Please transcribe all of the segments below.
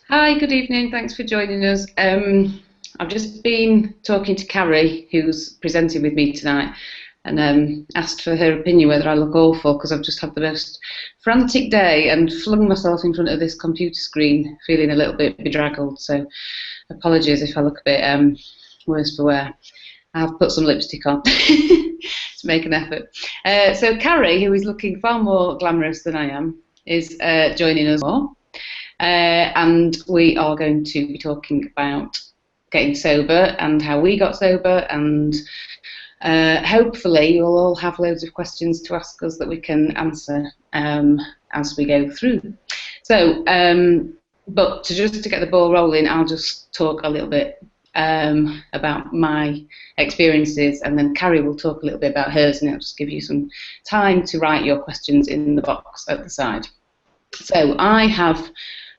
Hi, good evening. Thanks for joining us. I've just been talking to Carrie, who's presenting with me tonight, and asked for her opinion whether I look awful because I've just had the most frantic day and flung myself in front of this computer screen, feeling a little bit bedraggled. So, apologies if I look a bit worse for wear. I've put some lipstick on to make an effort. So, Carrie, who is looking far more glamorous than I am, is joining us more. And we are going to be talking about getting sober and how we got sober, and hopefully you'll all have loads of questions to ask us that we can answer as we go through. So, but to get the ball rolling, I'll just talk a little bit about my experiences, and then Carrie will talk a little bit about hers, and it'll just give you some time to write your questions in the box at the side. So I have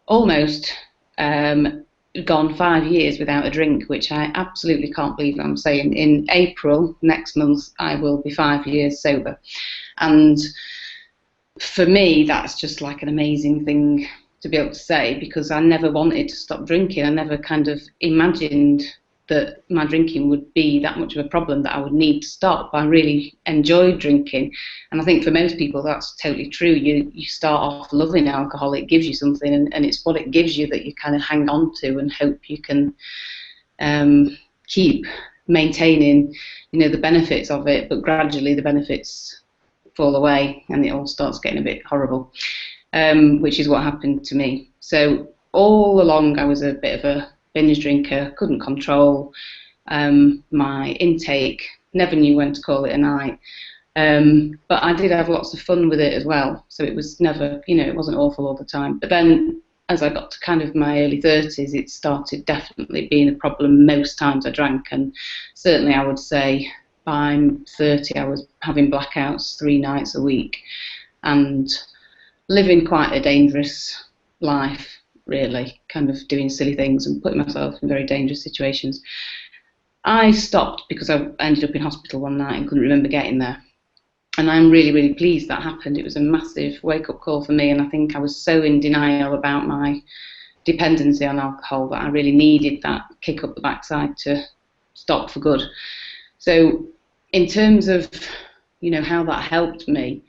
almost gone 5 years without a drink, which I absolutely can't believe I'm saying. In April next month, I will be 5 years sober. And for me, that's just like an amazing thing to be able to say, because I never wanted to stop drinking. I never kind of imagined that my drinking would be that much of a problem that I would need to stop. I really enjoyed drinking, and I think for most people that's totally true. You start off loving alcohol, it gives you something, and it's what it gives you that you kind of hang on to and hope you can keep maintaining, the benefits of it, but gradually the benefits fall away and it all starts getting a bit horrible, which is what happened to me. So all along I was a bit of a binge drinker, couldn't control my intake, never knew when to call it a night, but I did have lots of fun with it as well, so it was never, it wasn't awful all the time. But then as I got to kind of my early 30s, it started definitely being a problem most times I drank, and certainly I would say by 30 I was having blackouts 3 nights a week and living quite a dangerous life, really, kind of doing silly things and putting myself in very dangerous situations. I stopped because I ended up in hospital one night and couldn't remember getting there. And I'm really, really pleased that happened. It was a massive wake-up call for me, and I think I was so in denial about my dependency on alcohol that I really needed that kick up the backside to stop for good. So in terms of, how that helped me,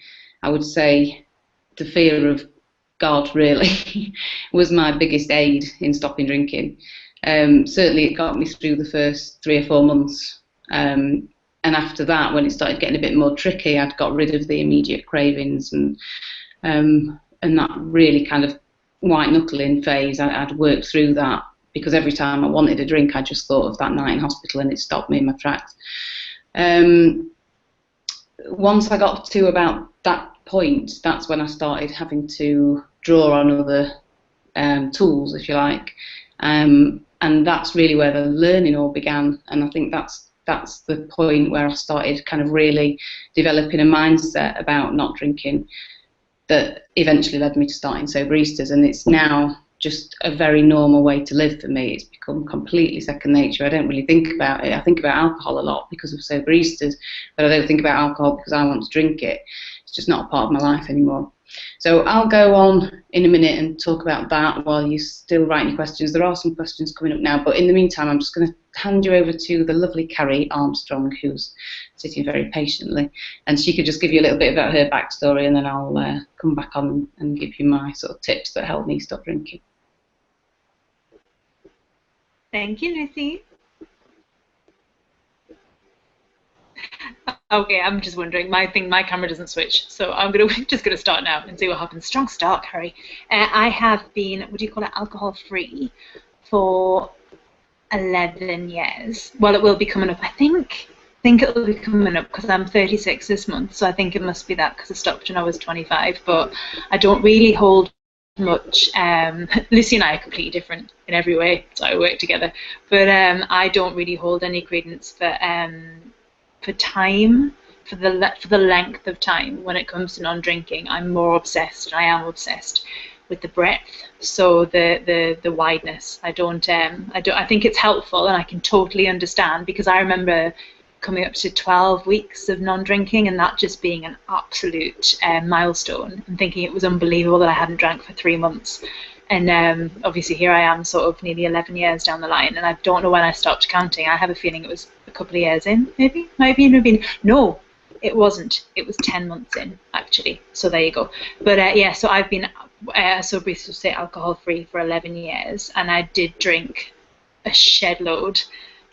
I would say the fear of God really was my biggest aid in stopping drinking. Certainly it got me through the first 3 or 4 months, and after that, when it started getting a bit more tricky, I'd got rid of the immediate cravings, and that really kind of white knuckling phase, I'd worked through that, because every time I wanted a drink I just thought of that night in hospital and it stopped me in my tracks. Once I got to about that point, that's when I started having to draw on other tools, if you like, and that's really where the learning all began. And I think that's the point where I started kind of really developing a mindset about not drinking that eventually led me to starting Soberistas, and it's now just a very normal way to live for me. It's become completely second nature. I don't really think about it. I think about alcohol a lot because of Soberistas, but I don't think about alcohol because I want to drink it. It's just not a part of my life anymore. So I'll go on in a minute and talk about that while you still write your questions. There are some questions coming up now, but in the meantime I'm just going to hand you over to the lovely Carrie Armstrong, who's sitting very patiently, and she could just give you a little bit about her backstory, and then I'll come back on and give you my sort of tips that helped me stop drinking. Thank you, Lucy. Okay, I'm just wondering. My camera doesn't switch, so I'm just gonna start now and see what happens. Strong start, Carrie. I have been, what do you call it, alcohol-free for 11 years. Well, it will be coming up. I think it'll be coming up because I'm 36 this month, so I think it must be that, because I stopped when I was 25. But I don't really hold much. Lucy and I are completely different in every way, so I work together. But I don't really hold any credence for time, for the length of time when it comes to non-drinking. I'm more obsessed, and I am obsessed with the breadth, so the wideness. I think it's helpful, and I can totally understand, because I remember coming up to 12 weeks of non-drinking, and that just being an absolute milestone, and thinking it was unbelievable that I hadn't drank for 3 months. And obviously here I am sort of nearly 11 years down the line, and I don't know when I stopped counting. I have a feeling it was a couple of years in, maybe. No, it wasn't. It was 10 months in, actually. So there you go. But yeah, so I've been Soberistas, say alcohol-free for 11 years, and I did drink a shed load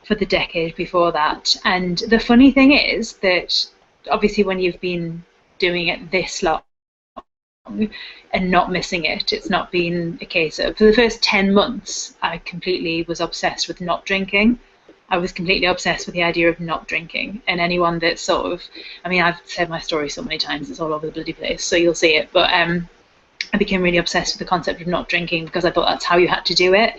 for the decade before that. And the funny thing is that obviously when you've been doing it this long and not missing it, it's not been a case of, for the first 10 months, I completely was obsessed with not drinking. I was completely obsessed with the idea of not drinking. And anyone that sort of, I mean, I've said my story so many times, it's all over the bloody place, so you'll see it. But I became really obsessed with the concept of not drinking because I thought that's how you had to do it.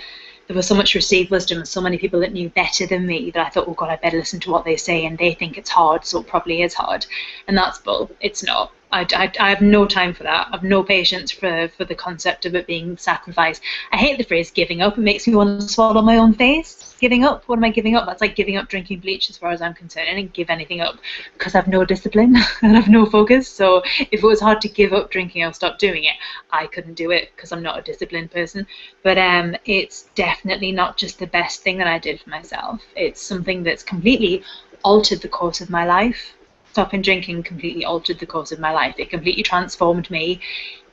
There was so much received wisdom and so many people that knew better than me that I thought, oh God, I better listen to what they say, and they think it's hard, so it probably is hard. And that's bull. It's not. I have no time for that. I have no patience for the concept of it being sacrifice. I hate the phrase giving up. It makes me want to swallow my own face. Giving up? What am I giving up? That's like giving up drinking bleach as far as I'm concerned. I didn't give anything up because I have no discipline and I have no focus. So if it was hard to give up drinking, I'll stop doing it. I couldn't do it because I'm not a disciplined person. But it's definitely not just the best thing that I did for myself. It's something that's completely altered the course of my life. Stopping drinking completely altered the course of my life. It completely transformed me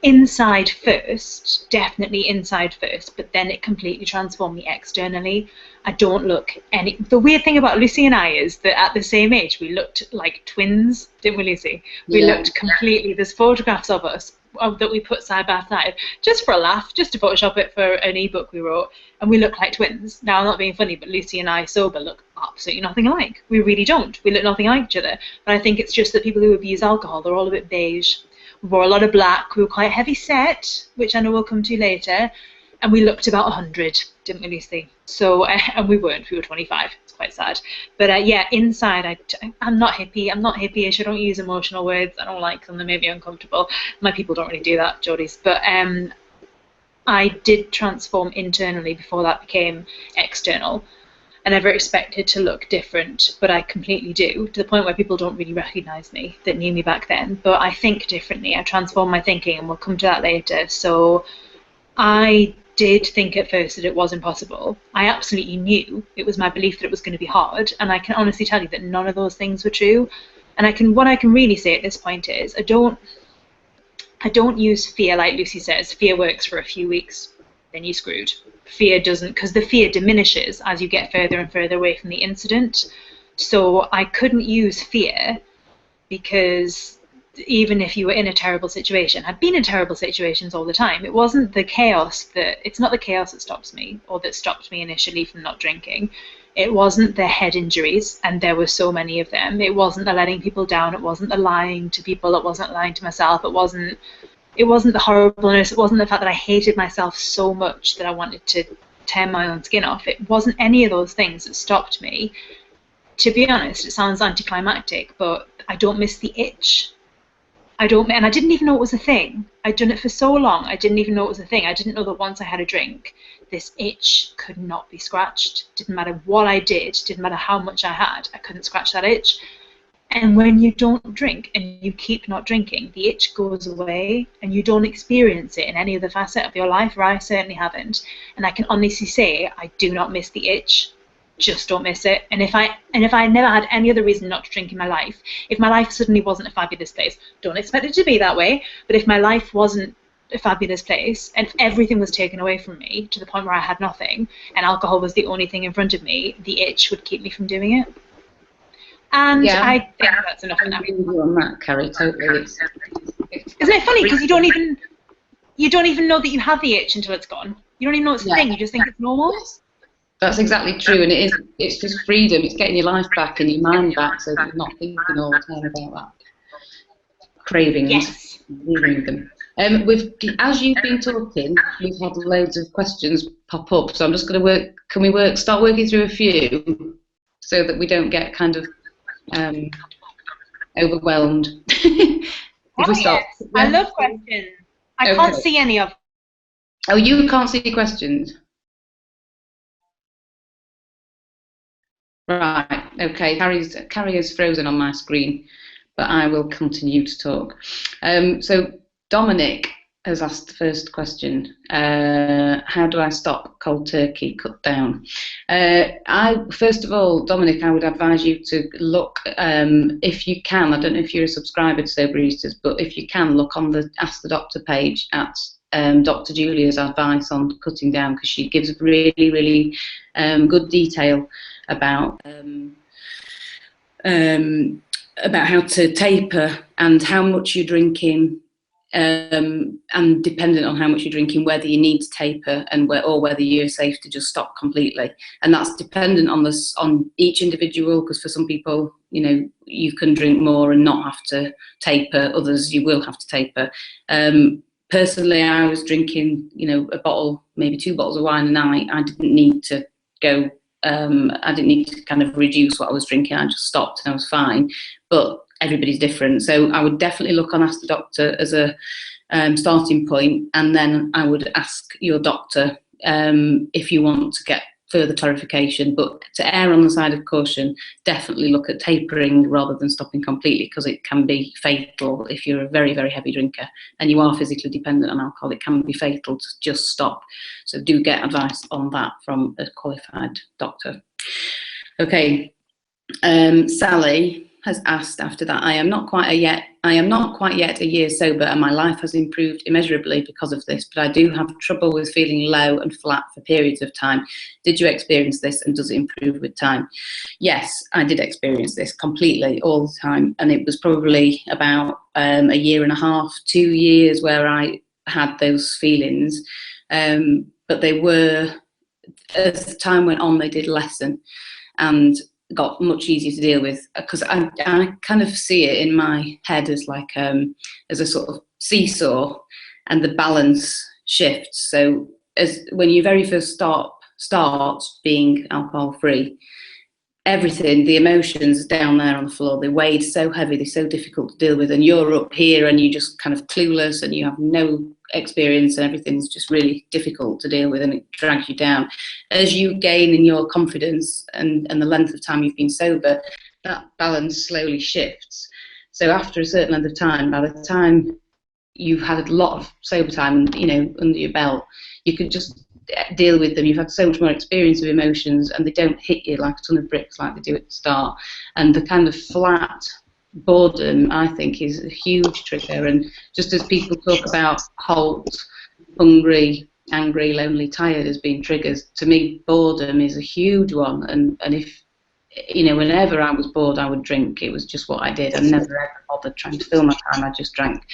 inside first, definitely inside first, but then it completely transformed me externally. I don't look any... The weird thing about Lucy and I is that at the same age, we looked like twins, didn't we, Lucy? We looked completely... There's photographs of us that we put side by side, just for a laugh, just to Photoshop it for an ebook we wrote, and we look like twins. Now, I'm not being funny, but Lucy and I, sober, look absolutely nothing alike. We really don't. We look nothing like each other. But I think it's just that people who abuse alcohol, they're all a bit beige. We wore a lot of black. We were quite heavy set, which I know we'll come to later. And we looked about 100, didn't we, Lucy? So, and we weren't. We were 25. It's quite sad. But yeah, inside, I'm not hippie. I'm not hippie-ish. I don't use emotional words. I don't like them. They make me uncomfortable. My people don't really do that, Jodie's. But I did transform internally before that became external. I never expected to look different, but I completely do, to the point where people don't really recognise me that knew me back then. But I think differently. I transform my thinking, and we'll come to that later. So I did think at first that it was impossible. I absolutely knew. It was my belief that it was going to be hard, and I can honestly tell you that none of those things were true. And what I can really say at this point is I don't use fear like Lucy says. Fear works for a few weeks, then you're screwed. Fear doesn't, because the fear diminishes as you get further and further away from the incident. So I couldn't use fear, because even if you were in a terrible situation, I've been in terrible situations all the time. It wasn't the chaos it's not the chaos that stops me, or that stopped me initially from not drinking. It wasn't the head injuries, and there were so many of them. It wasn't the letting people down. It wasn't the lying to people. It wasn't lying to myself. It wasn't the horribleness. It wasn't the fact that I hated myself so much that I wanted to tear my own skin off. It wasn't any of those things that stopped me. To be honest, it sounds anticlimactic, but I don't miss the itch. And I didn't even know it was a thing. I'd done it for so long, I didn't even know it was a thing. I didn't know that once I had a drink, this itch could not be scratched. Didn't matter what I did, didn't matter how much I had, I couldn't scratch that itch. And when you don't drink and you keep not drinking, the itch goes away and you don't experience it in any other facet of your life, or I certainly haven't. And I can honestly say I do not miss the itch. Just don't miss it. And if I never had any other reason not to drink in my life, if my life suddenly wasn't a fabulous place, don't expect it to be that way, but if my life wasn't a fabulous place and everything was taken away from me to the point where I had nothing and alcohol was the only thing in front of me, the itch would keep me from doing it. And yeah, I think that's enough now. On that, Carrie, totally. Isn't it funny, because you don't even know that you have the itch until it's gone. You don't even know it's a thing. You just think it's normal. That's exactly true, and it's just freedom. It's getting your life back and your mind back, so you're not thinking all the time about that. Cravings, leaving them. As you've been talking, we've had loads of questions pop up, so I'm just going to start working through a few, so that we don't get kind of overwhelmed. If we start, yes. I love questions. I can't see any of them. Oh, you can't see questions? Right, okay, Carrie is frozen on my screen, but I will continue to talk. So Dominic has asked the first question. How do I stop cold turkey cut down? First of all, Dominic, I would advise you to look, if you can, I don't know if you're a subscriber to Soberistas, but if you can, look on the Ask the Doctor page at Dr. Julia's advice on cutting down, because she gives really, really good detail about how to taper and how much you're drinking, and dependent on how much you're drinking, whether you need to taper or whether you're safe to just stop completely. And that's dependent on each individual, because for some people, you can drink more and not have to taper. Others, you will have to taper. Personally, I was drinking, a bottle, maybe 2 bottles of wine a night. I didn't need to go. I didn't need to kind of reduce what I was drinking. I just stopped and I was fine. But everybody's different, so I would definitely look on Ask the Doctor as a starting point, and then I would ask your doctor if you want to get further clarification. But to err on the side of caution, definitely look at tapering rather than stopping completely, because it can be fatal if you're a very, very heavy drinker and you are physically dependent on alcohol. It can be fatal to just stop. So do get advice on that from a qualified doctor. Okay, Sally has asked after that, I am not quite yet a year sober, and my life has improved immeasurably because of this, but I do have trouble with feeling low and flat for periods of time. Did you experience this, and does it improve with time? Yes, I did experience this completely all the time, and it was probably about a year and a half, 2 years where I had those feelings, but they were, as time went on, they did lessen and got much easier to deal with, because I kind of see it in my head as like as a sort of seesaw, and the balance shifts. So as when you very first start being alcohol free, everything, the emotions down there on the floor, they weighed so heavy, they're so difficult to deal with, and you're up here and you're just kind of clueless and you have no experience, and everything's just really difficult to deal with, and it drags you down. As you gain in your confidence and the length of time you've been sober, that balance slowly shifts. So after a certain length of time, by the time you've had a lot of sober time, under your belt, you can just deal with them. You've had so much more experience of emotions, and they don't hit you like a ton of bricks like they do at the start. And the kind of flat boredom, I think, is a huge trigger. And just as people talk about halt, hungry, angry, lonely, tired as being triggers, to me boredom is a huge one. And if whenever I was bored, I would drink. It was just what I did. I never ever bothered trying to fill my time. I just drank.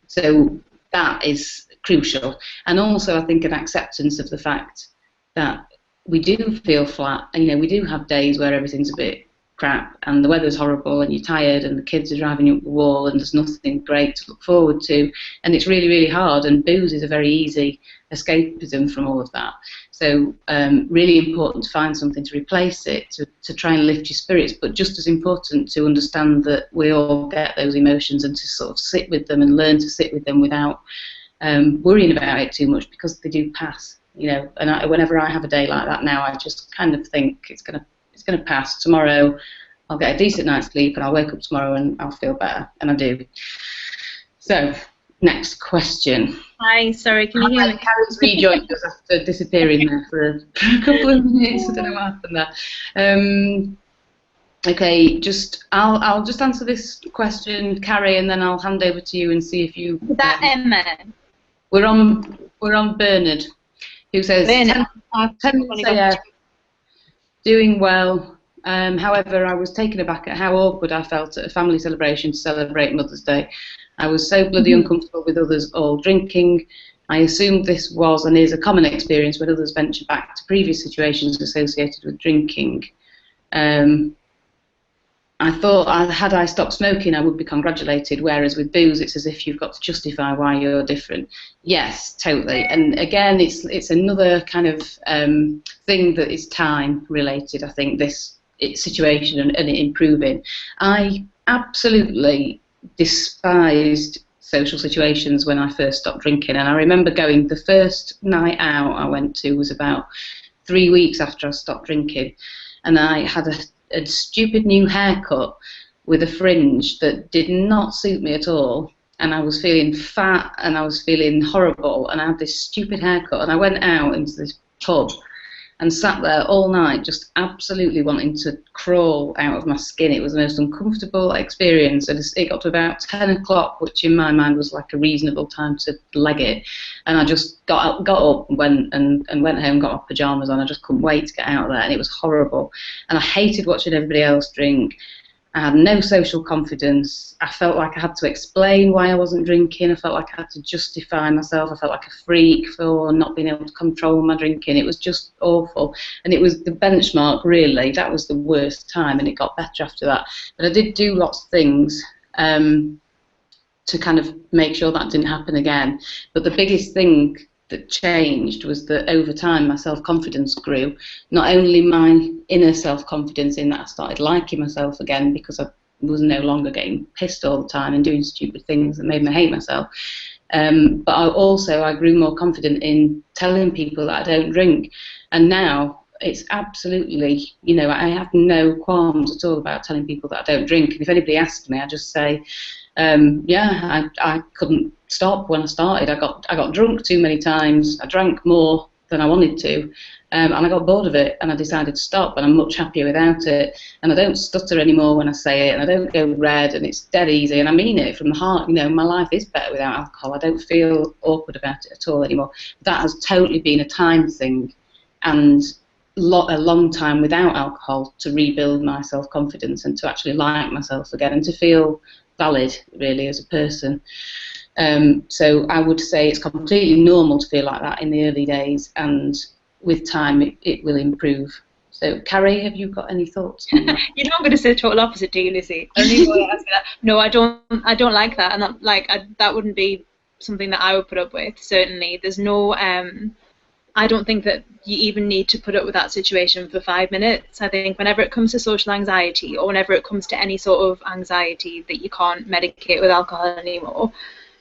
So that is crucial. And also I think an acceptance of the fact that we do feel flat, and we do have days where everything's a bit crap and the weather's horrible and you're tired and the kids are driving you up the wall and there's nothing great to look forward to, and it's really, really hard, and booze is a very easy escapism from all of that. So really important to find something to replace it, to try and lift your spirits, but just as important to understand that we all get those emotions, and to sort of sit with them and learn to sit with them without worrying about it too much, because they do pass. And whenever I have a day like that now, I just kind of think it's gonna pass. Tomorrow I'll get a decent night's sleep and I'll wake up tomorrow and I'll feel better, and I do. So next question. Hi, sorry, can you hear me? Carrie's rejoined us after disappearing there for a couple of minutes. I don't know what happened there. Okay, I'll just answer this question, Carrie, and then I'll hand over to you and see if you. Is that Emma? We're on Bernard, who says, doing well. However, I was taken aback at how awkward I felt at a family celebration to celebrate Mother's Day. I was so bloody uncomfortable with others all drinking. I assumed this was and is a common experience when others venture back to previous situations associated with drinking. I thought had I stopped smoking, I would be congratulated, whereas with booze, it's as if you've got to justify why you're different. Yes, totally. And again, it's another kind of thing that is time related, I think, this situation and it improving. I absolutely despised social situations when I first stopped drinking, and I remember the first night out I went to was about 3 weeks after I stopped drinking, and I had a stupid new haircut with a fringe that did not suit me at all, and I was feeling fat and I was feeling horrible, and I had this stupid haircut, and I went out into this pub and sat there all night just absolutely wanting to crawl out of my skin. It was the most uncomfortable experience, and it got to about 10 o'clock, which in my mind was like a reasonable time to leg it, and I just got up and went home, got my pyjamas on. I just couldn't wait to get out of there, and it was horrible, and I hated watching everybody else drink. I had no social confidence. I felt like I had to explain why I wasn't drinking. I felt like I had to justify myself. I felt like a freak for not being able to control my drinking. It was just awful. And it was the benchmark, really. That was the worst time, and it got better after that. But I did do lots of things to kind of make sure that didn't happen again. But the biggest thing that changed was that over time my self-confidence grew. Not only my inner self-confidence in that I started liking myself again because I was no longer getting pissed all the time and doing stupid things that made me hate myself, but I grew more confident in telling people that I don't drink. And now it's absolutely, I have no qualms at all about telling people that I don't drink. And if anybody asks me, I just say, I couldn't stop when I started. I got drunk too many times. I drank more than I wanted to, and I got bored of it, and I decided to stop, and I'm much happier without it. And I don't stutter anymore when I say it, and I don't go red, and it's dead easy, and I mean it from the heart. My life is better without alcohol. I don't feel awkward about it at all anymore. That has totally been a time thing, and a long time without alcohol to rebuild my self-confidence and to actually like myself again and to feel valid, really, as a person. So I would say it's completely normal to feel like that in the early days, and with time it will improve. So, Carrie, have you got any thoughts on that? You know, I'm going to say the total opposite to you, Lucy. No, I don't like that, and that wouldn't be something that I would put up with. Certainly, there's no. I don't think that you even need to put up with that situation for 5 minutes. I think whenever it comes to social anxiety, or whenever it comes to any sort of anxiety that you can't medicate with alcohol anymore,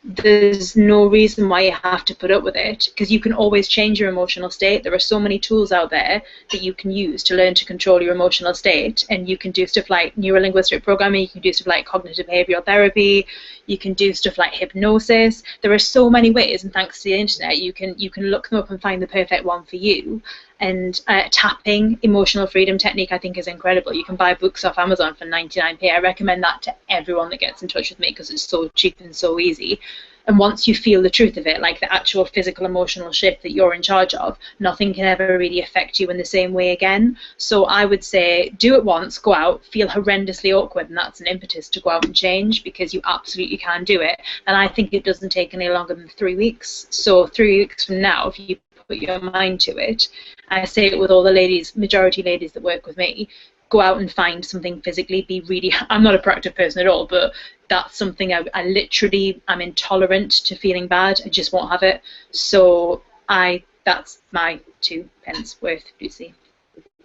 there's no reason why you have to put up with it, because you can always change your emotional state. There are so many tools out there that you can use to learn to control your emotional state, and you can do stuff like neurolinguistic programming, you can do stuff like cognitive behavioral therapy, you can do stuff like hypnosis. There are so many ways, and thanks to the internet you can look them up and find the perfect one for you. And tapping, emotional freedom technique, I think is incredible. You can buy books off Amazon for 99p. I recommend that to everyone that gets in touch with me because it's so cheap and so easy. And once you feel the truth of it, like the actual physical emotional shift that you're in charge of, nothing can ever really affect you in the same way again. So I would say do it once, go out, feel horrendously awkward, and that's an impetus to go out and change, because you absolutely can do it. And I think it doesn't take any longer than 3 weeks. So 3 weeks from now, if you put your mind to it, I say it with all the ladies, majority ladies that work with me, go out and find something physically, be really, I'm not a proactive person at all, but that's something I literally, I'm intolerant to feeling bad. I just won't have it. So that's my 2 pence worth, Lucy.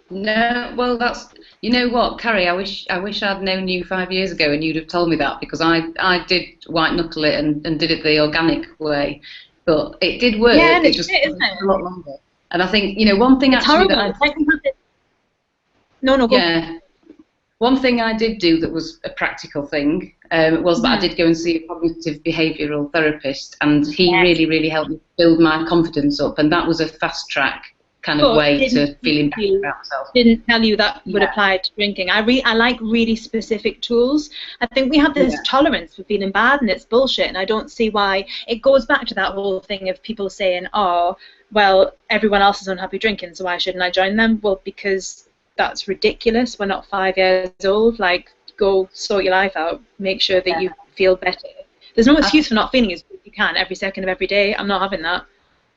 No, well, you know what, Carrie, I wish I'd known you 5 years ago and you'd have told me that, because I did white knuckle it and did it the organic way, but it did work. Yeah, it just took a lot longer. And I think, one thing it's actually horrible. that No, go. Yeah. One thing I did do that was a practical thing was that I did go and see a cognitive behavioural therapist, and he really, really helped me build my confidence up, and that was a fast track kind of way to feeling better about myself. Didn't tell you that would apply to drinking. I like really specific tools. I think we have this tolerance for feeling bad, and it's bullshit, and I don't see why. It goes back to that whole thing of people saying, oh, well, everyone else is unhappy drinking, so why shouldn't I join them? Well, because that's ridiculous. We're not 5 years old. Like, go sort your life out. Make sure that you feel better. There's no excuse for not feeling as good as you can every second of every day. I'm not having that.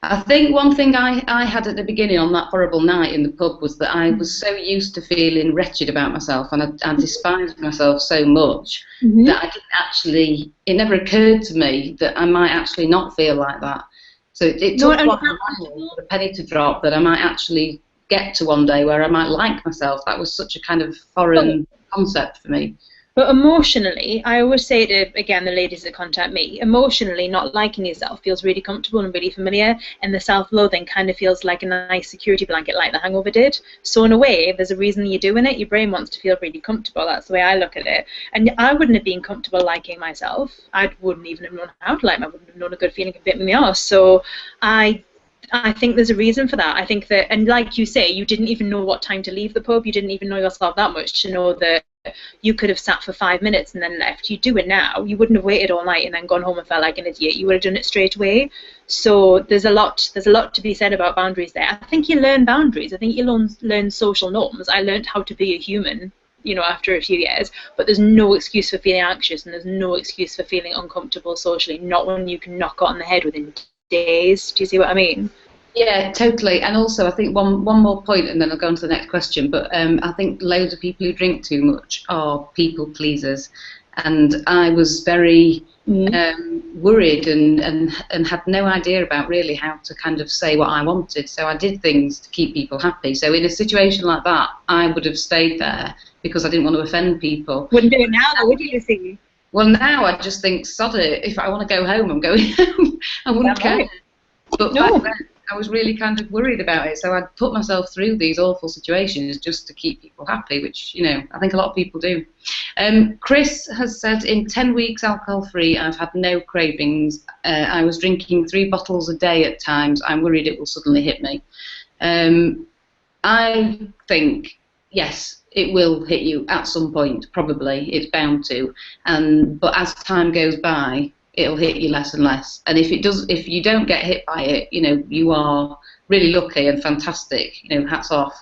I think one thing I had at the beginning on that horrible night in the pub was that I was so used to feeling wretched about myself, and I despised myself so much that I didn't actually, it never occurred to me that I might actually not feel like that. So it took a penny to drop that I might actually get to one day where I might like myself. That was such a kind of foreign concept for me. But emotionally, I always say to, again, the ladies that contact me, emotionally, not liking yourself feels really comfortable and really familiar, and the self-loathing kind of feels like a nice security blanket, like the hangover did. So in a way, if there's a reason you're doing it, your brain wants to feel really comfortable. That's the way I look at it. And I wouldn't have been comfortable liking myself. I wouldn't even have known how to like myself. I wouldn't have known a good feeling could bit me off. So I think there's a reason for that. I think that, and like you say, you didn't even know what time to leave the pub. You didn't even know yourself that much to know that you could have sat for 5 minutes and then left. You do it now. You wouldn't have waited all night and then gone home and felt like an idiot. You would have done it straight away. So there's a lot to be said about boundaries there. I think you learn boundaries. I think you learn social norms. I learned how to be a human, after a few years, but there's no excuse for feeling anxious, and there's no excuse for feeling uncomfortable socially, not when you can knock it on the head within days. Do you see what I mean? Yeah, totally. And also, I think one more point, and then I'll go on to the next question. But I think loads of people who drink too much are people pleasers, and I was very worried and had no idea about really how to kind of say what I wanted. So I did things to keep people happy. So in a situation like that, I would have stayed there because I didn't want to offend people. Wouldn't do it now, though, would you, Lucy? Well, now I just think, sod it. If I want to go home, I'm going home. I wouldn't care. Right. But back then, I was really kind of worried about it. So I'd put myself through these awful situations just to keep people happy, which, I think a lot of people do. Chris has said, in 10 weeks alcohol-free, I've had no cravings. I was drinking 3 bottles a day at times. I'm worried it will suddenly hit me. I think, yes, it will hit you at some point, probably. It's bound to. But as time goes by, it'll hit you less and less. And if you don't get hit by it, you are really lucky and fantastic. Hats off.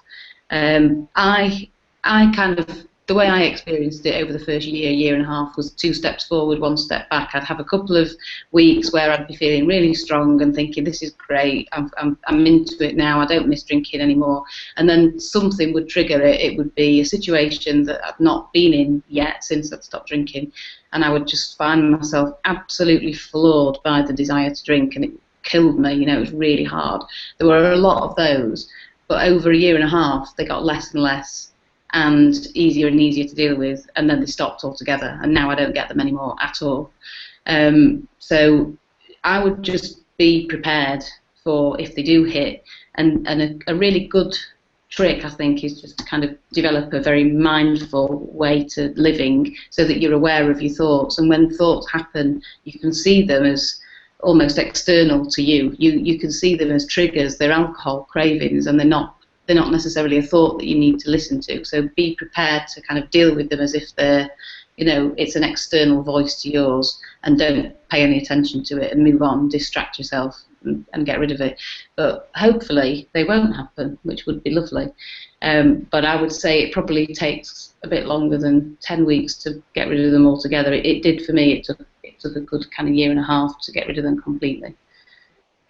I kind of, the way I experienced it over the first year and a half was 2 steps forward, 1 step back. I'd have a couple of weeks where I'd be feeling really strong and thinking, this is great, I'm into it now, I don't miss drinking anymore. And then something would trigger it. It would be a situation that I'd not been in yet since I'd stopped drinking. And I would just find myself absolutely floored by the desire to drink, and it killed me. It was really hard. There were a lot of those, but over a year and a half, they got less and less and easier and easier to deal with, and then they stopped altogether, and now I don't get them anymore at all. So I would just be prepared for if they do hit, and a really good trick, I think, is just to kind of develop a very mindful way to living so that you're aware of your thoughts, and when thoughts happen, you can see them as almost external to you. You can see them as triggers. They're alcohol cravings, and they're not necessarily a thought that you need to listen to. So be prepared to kind of deal with them as if they're, it's an external voice to yours, and don't pay any attention to it and move on, distract yourself and get rid of it. But hopefully they won't happen, which would be lovely. But I would say it probably takes a bit longer than 10 weeks to get rid of them altogether. It did for me. It took a good kind of year and a half to get rid of them completely.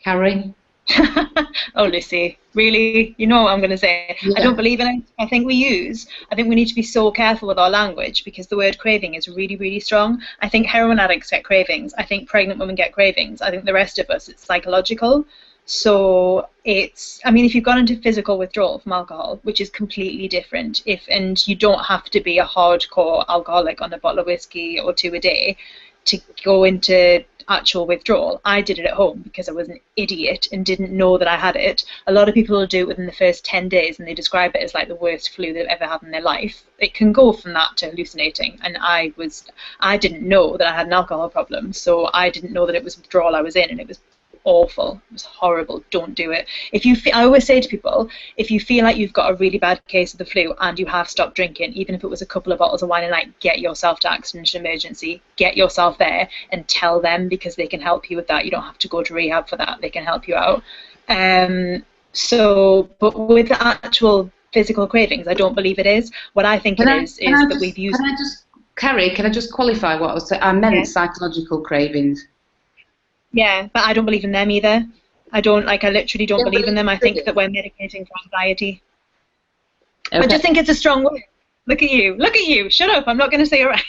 Carrie? Oh, Lucy, really? You know what I'm going to say? Yeah. I don't believe in it. I think we need to be so careful with our language, because the word craving is really, really strong. I think heroin addicts get cravings. I think pregnant women get cravings. I think the rest of us, it's psychological. So if you've gone into physical withdrawal from alcohol, which is completely different, and you don't have to be a hardcore alcoholic on a bottle of whiskey or 2 a day to go into actual withdrawal. I did it at home because I was an idiot and didn't know that I had it. A lot of people will do it within the first 10 days, and they describe it as like the worst flu they've ever had in their life. It can go from that to hallucinating, and I didn't know that I had an alcohol problem, so I didn't know that it was withdrawal I was in, and it was awful. It was horrible. Don't do it. I always say to people, if you feel like you've got a really bad case of the flu and you have stopped drinking, even if it was a couple of bottles of wine a night, get yourself to accident emergency, get yourself there and tell them, because they can help you with that. You don't have to go to rehab for that. They can help you out. But with the actual physical cravings, I don't believe it is. What I think we've used... Carrie, can I just qualify what I was saying? I meant psychological cravings. Yeah, but I don't believe in them either. I literally don't believe in them. I think that we're medicating for anxiety. Okay. I just think it's a strong word. Look at you. Shut up. I'm not going to say it right.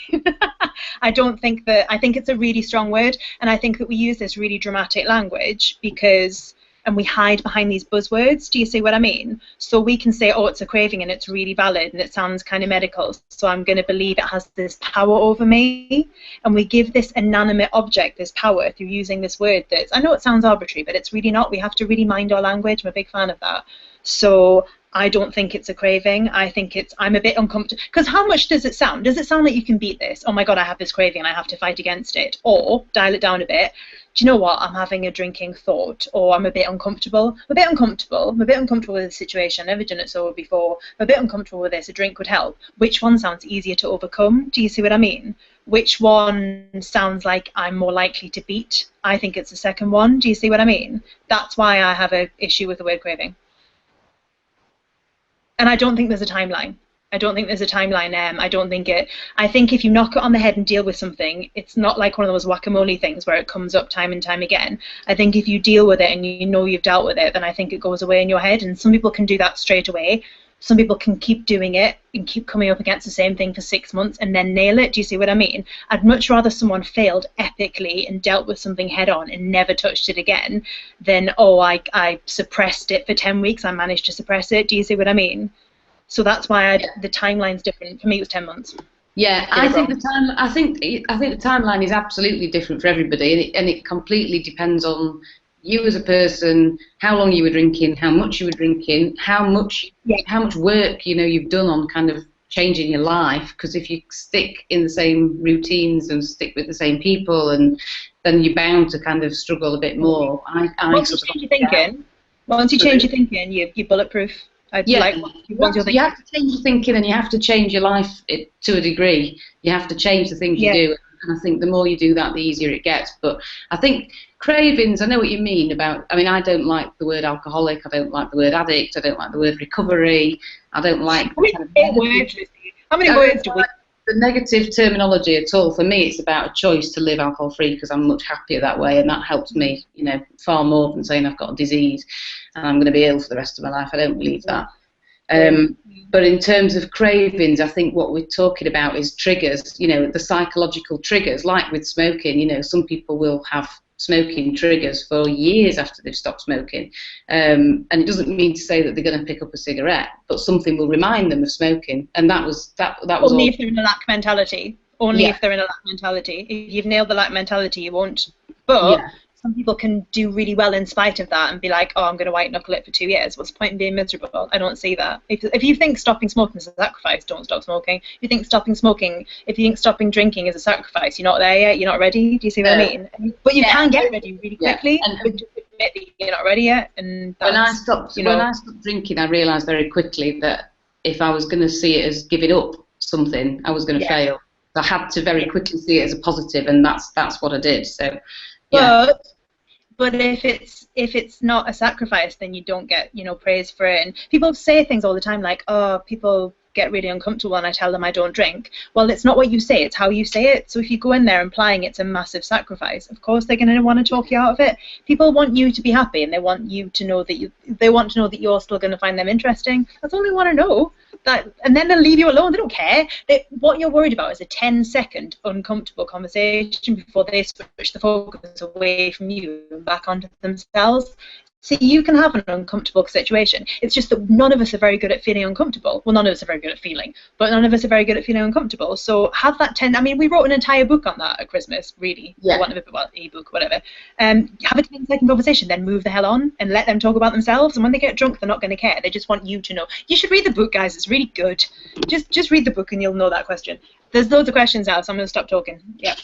I think it's a really strong word, and I think that we use this really dramatic language because and we hide behind these buzzwords. Do you see what I mean? So we can say, oh, it's a craving and it's really valid and it sounds kind of medical, so I'm going to believe it has this power over me. And we give this inanimate object this power through using this word that's, I know it sounds arbitrary, but it's really not. We have to really mind our language. I'm a big fan of that. So I don't think it's a craving. I think I'm a bit uncomfortable. Because how much does it sound? Does it sound like you can beat this? Oh my God, I have this craving and I have to fight against it. Or dial it down a bit. Do you know what? I'm having a drinking thought, or I'm a bit uncomfortable. I'm a bit uncomfortable with the situation. I've never done it so before. I'm a bit uncomfortable with this. A drink would help. Which one sounds easier to overcome? Do you see what I mean? Which one sounds like I'm more likely to beat? I think it's the second one. Do you see what I mean? That's why I have an issue with the word craving. And I don't think there's a timeline. I think if you knock it on the head and deal with something, it's not like one of those whack-a-mole things where it comes up time and time again. I think if you deal with it and you know you've dealt with it, then I think it goes away in your head. And some people can do that straight away. Some people can keep doing it and keep coming up against the same thing for 6 months and then nail it. Do you see what I mean? I'd much rather someone failed epically and dealt with something head on and never touched it again than, oh, I suppressed it for 10 weeks. I managed to suppress it. Do you see what I mean? So that's why the timeline's different. For me, it was 10 months. Yeah, I think the timeline is absolutely different for everybody, and it completely depends on you as a person, how long you were drinking, how much you were drinking, how much work you've done on kind of changing your life. Because if you stick in the same routines and stick with the same people, and then you're bound to kind of struggle a bit more. Once you change your thinking, you're bulletproof. You have to change your thinking, and you have to change your life to a degree. You have to change the things you do, and I think the more you do that, the easier it gets. But I think cravings, I know what you mean about, I don't like the word alcoholic, I don't like the word addict, I don't like the word recovery, I don't like how many words do we the negative terminology at all. For me, it's about a choice to live alcohol-free because I'm much happier that way, and that helps me, far more than saying I've got a disease and I'm going to be ill for the rest of my life. I don't believe that. But in terms of cravings, I think what we're talking about is triggers, the psychological triggers, like with smoking. Some people will have smoking triggers for years after they've stopped smoking, and it doesn't mean to say that they're going to pick up a cigarette, but something will remind them of smoking, and that was only if they're in a lack mentality. If they're in a lack mentality. If you've nailed the lack mentality, you won't. But some people can do really well in spite of that and be like, oh, I'm going to white knuckle it for 2 years. What's the point in being miserable? I don't see that. If you think stopping smoking is a sacrifice, don't stop smoking. If you think stopping drinking is a sacrifice, you're not there yet, you're not ready. Do you see what I mean? But you can get ready really quickly, but just admit that you're not ready yet. And when I stopped drinking, I realised very quickly that if I was going to see it as giving up something, I was going to fail. I had to very quickly see it as a positive, and that's what I did. So, But if it's not a sacrifice, then you don't get praise for it. And people say things all the time like, oh, people get really uncomfortable when I tell them I don't drink. Well, it's not what you say, it's how you say it. So if you go in there implying it's a massive sacrifice, of course they're going to want to talk you out of it. People want you to be happy, and they want you to know that you're still going to find them interesting. That's all they want to know. And then they'll leave you alone. They don't care. What you're worried about is a 10-second uncomfortable conversation before they switch the focus away from you and back onto themselves. See, you can have an uncomfortable situation. It's just that none of us are very good at feeling uncomfortable. Well, none of us are very good at feeling, but none of us are very good at feeling uncomfortable. So have that we wrote an entire book on that at Christmas, really. Yeah. E-book, whatever. Have a 10-second conversation, then move the hell on and let them talk about themselves. And when they get drunk, they're not going to care. They just want you to know. You should read the book, guys. It's really good. Just read the book and you'll know that question. There's loads of questions now, so I'm going to stop talking. Yeah.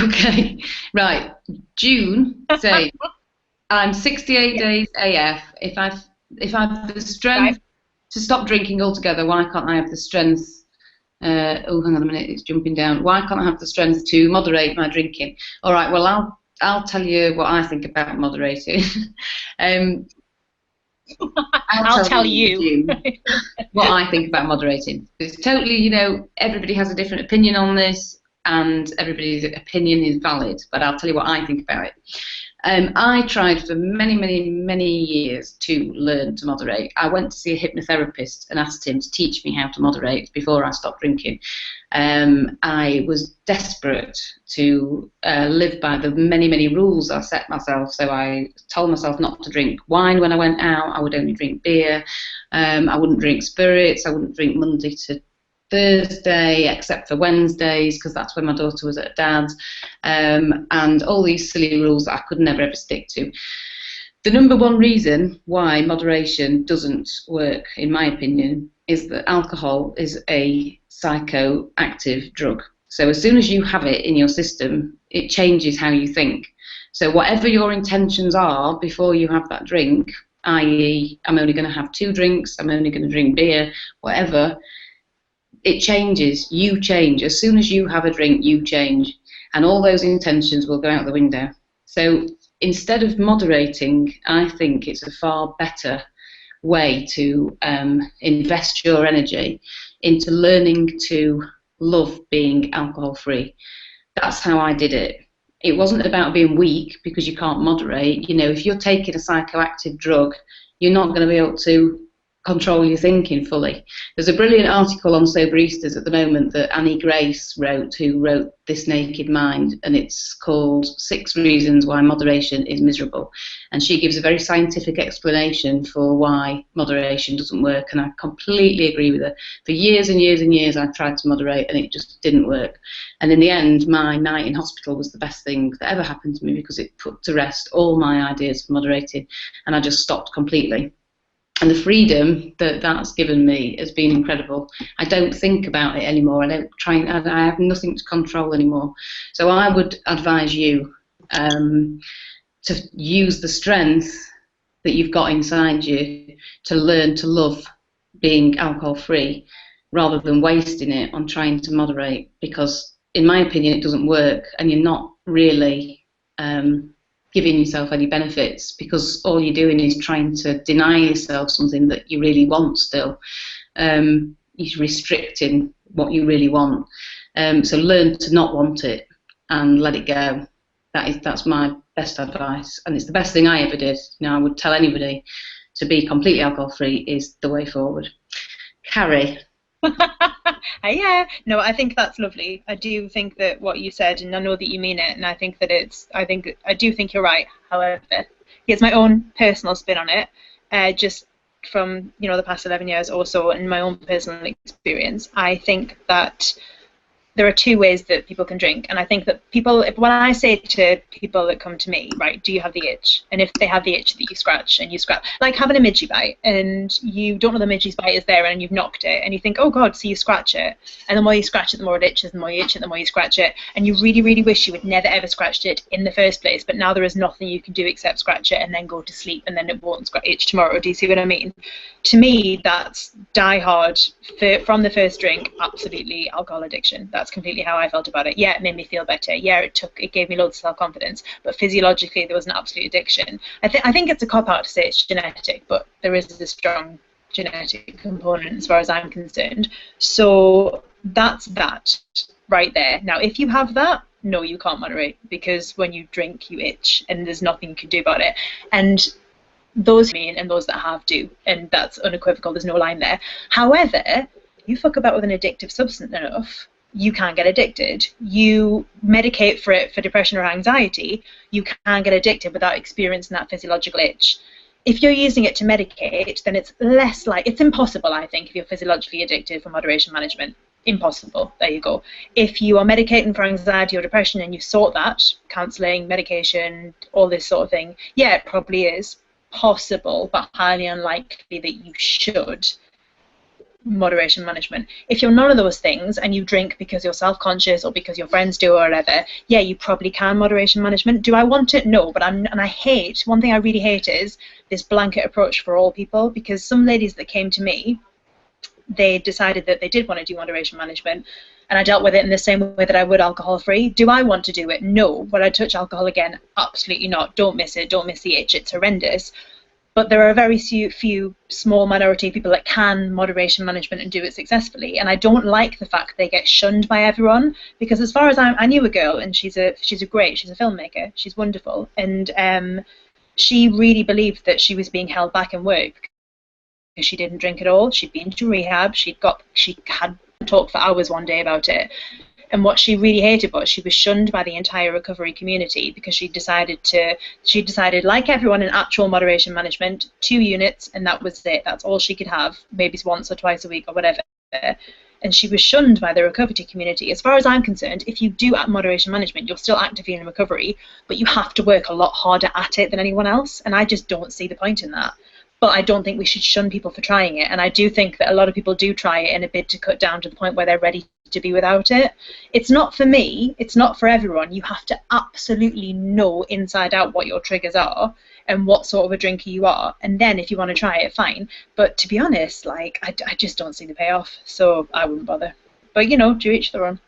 Okay. Right. June, say... I'm 68 days AF. If I've the strength to stop drinking altogether, why can't I have the strength? Hang on a minute, it's jumping down. Why can't I have the strength to moderate my drinking? All right. Well, I'll tell you what I think about moderating. I'll tell you what I think about moderating. It's totally, everybody has a different opinion on this, and everybody's opinion is valid. But I'll tell you what I think about it. I tried for many, many, many years to learn to moderate. I went to see a hypnotherapist and asked him to teach me how to moderate before I stopped drinking. I was desperate to live by the many, many rules I set myself. So I told myself not to drink wine when I went out. I would only drink beer. I wouldn't drink spirits. I wouldn't drink Monday to Thursday, except for Wednesdays, because that's when my daughter was at dad's, and all these silly rules that I could never ever stick to. The number one reason why moderation doesn't work, in my opinion, is that alcohol is a psychoactive drug. So as soon as you have it in your system, it changes how you think. So whatever your intentions are before you have that drink, i.e. I'm only going to have 2 drinks, I'm only going to drink beer, whatever, it changes, you change. As soon as you have a drink, you change. And all those intentions will go out the window. So instead of moderating, I think it's a far better way to invest your energy into learning to love being alcohol-free. That's how I did it. It wasn't about being weak because you can't moderate. You know, if you're taking a psychoactive drug, you're not going to be able to control your thinking fully. There's a brilliant article on Soberistas at the moment that Annie Grace wrote, who wrote This Naked Mind, and it's called 6 Reasons Why Moderation is Miserable. And she gives a very scientific explanation for why moderation doesn't work, and I completely agree with her. For years and years and years I tried to moderate and it just didn't work. And in the end, my night in hospital was the best thing that ever happened to me because it put to rest all my ideas for moderating, and I just stopped completely. And the freedom that that's given me has been incredible. I don't think about it anymore. I have nothing to control anymore. So I would advise you to use the strength that you've got inside you to learn to love being alcohol-free rather than wasting it on trying to moderate, because in my opinion it doesn't work, and you're not really giving yourself any benefits, because all you're doing is trying to deny yourself something that you really want still. You're restricting what you really want. So learn to not want it and let it go. That's my best advice, and it's the best thing I ever did. You know, I would tell anybody to be completely alcohol-free is the way forward. Carrie. Yeah, no, I think that's lovely. I do think that what you said, and I know that you mean it, and I think that I do think you're right. However, here's my own personal spin on it, just from, you know, the past 11 years or so, and my own personal experience. I think that there are 2 ways that people can drink, and I think that when I say to people that come to me, right, do you have the itch? And if they have the itch that you scratch, like having a midgie bite, and you don't know the midgie's bite is there, and you've knocked it, and you think, oh God, so you scratch it, and the more you scratch it, the more it itches, the more you itch it, the more you scratch it, and you really, really wish you had never ever scratched it in the first place, but now there is nothing you can do except scratch it and then go to sleep, and then it won't itch tomorrow. Do you see what I mean? To me, that's die hard from the first drink. Absolutely alcohol addiction. That's completely how I felt about it. Yeah, it made me feel better. Yeah, it gave me loads of self-confidence, but physiologically there was an absolute addiction. I think it's a cop-out to say it's genetic, but there is a strong genetic component as far as I'm concerned. So that's that right there. Now, if you have that, no, you can't moderate, because when you drink, you itch, and there's nothing you can do about it. And those mean, and those that have do, and that's unequivocal, there's no line there. However, you fuck about with an addictive substance enough, you can get addicted. You medicate for it for depression or anxiety, you can get addicted without experiencing that physiological itch. If you're using it to medicate, then it's impossible, I think, if you're physiologically addicted, for moderation management. Impossible. There you go. If you are medicating for anxiety or depression and you sort that, counselling, medication, all this sort of thing, yeah, it probably is possible, but highly unlikely that you should. Moderation management. If you're none of those things and you drink because you're self-conscious or because your friends do or whatever, yeah, you probably can moderation management. Do I want it? No, but one thing I really hate is this blanket approach for all people, because some ladies that came to me, they decided that they did want to do moderation management, and I dealt with it in the same way that I would alcohol-free. Do I want to do it? No. Would I touch alcohol again? Absolutely not. Don't miss it. Don't miss the itch. It's horrendous. but there are a very few small minority of people that can moderation management and do it successfully. And I don't like the fact they get shunned by everyone, because as far as I knew a girl, and she's a filmmaker, she's wonderful, and she really believed that she was being held back in work because she didn't drink at all. She'd been to rehab. She had talked for hours one day about it. And what she really hated was she was shunned by the entire recovery community because she decided, like everyone in actual moderation management, 2 units, and that was it. That's all she could have, maybe once or twice a week or whatever. And she was shunned by the recovery community. As far as I'm concerned, if you do moderation management, you're still actively in recovery, but you have to work a lot harder at it than anyone else. And I just don't see the point in that. But I don't think we should shun people for trying it. And I do think that a lot of people do try it in a bid to cut down to the point where they're ready to be without it. It's not for me. It's not for everyone. You have to absolutely know inside out what your triggers are and what sort of a drinker you are. And then if you want to try it, fine. But to be honest, like, I just don't see the payoff. So I wouldn't bother. But, you know, to each their own.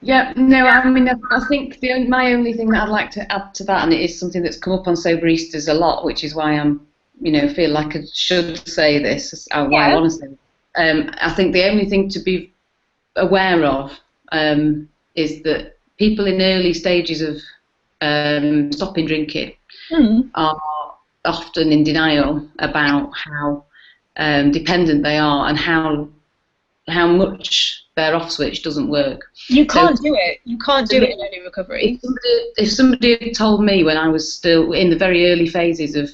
Yeah, no, I mean, I think my only thing that I'd like to add to that, and it is something that's come up on Soberistas a lot, which is why I'm, feel like I should say this, why I want to say it. I think the only thing to be aware of is that people in early stages of stopping drinking are often in denial about how dependent they are and how much their off switch doesn't work. You can't do it. You can't do it in any recovery. If somebody had told me when I was still in the very early phases of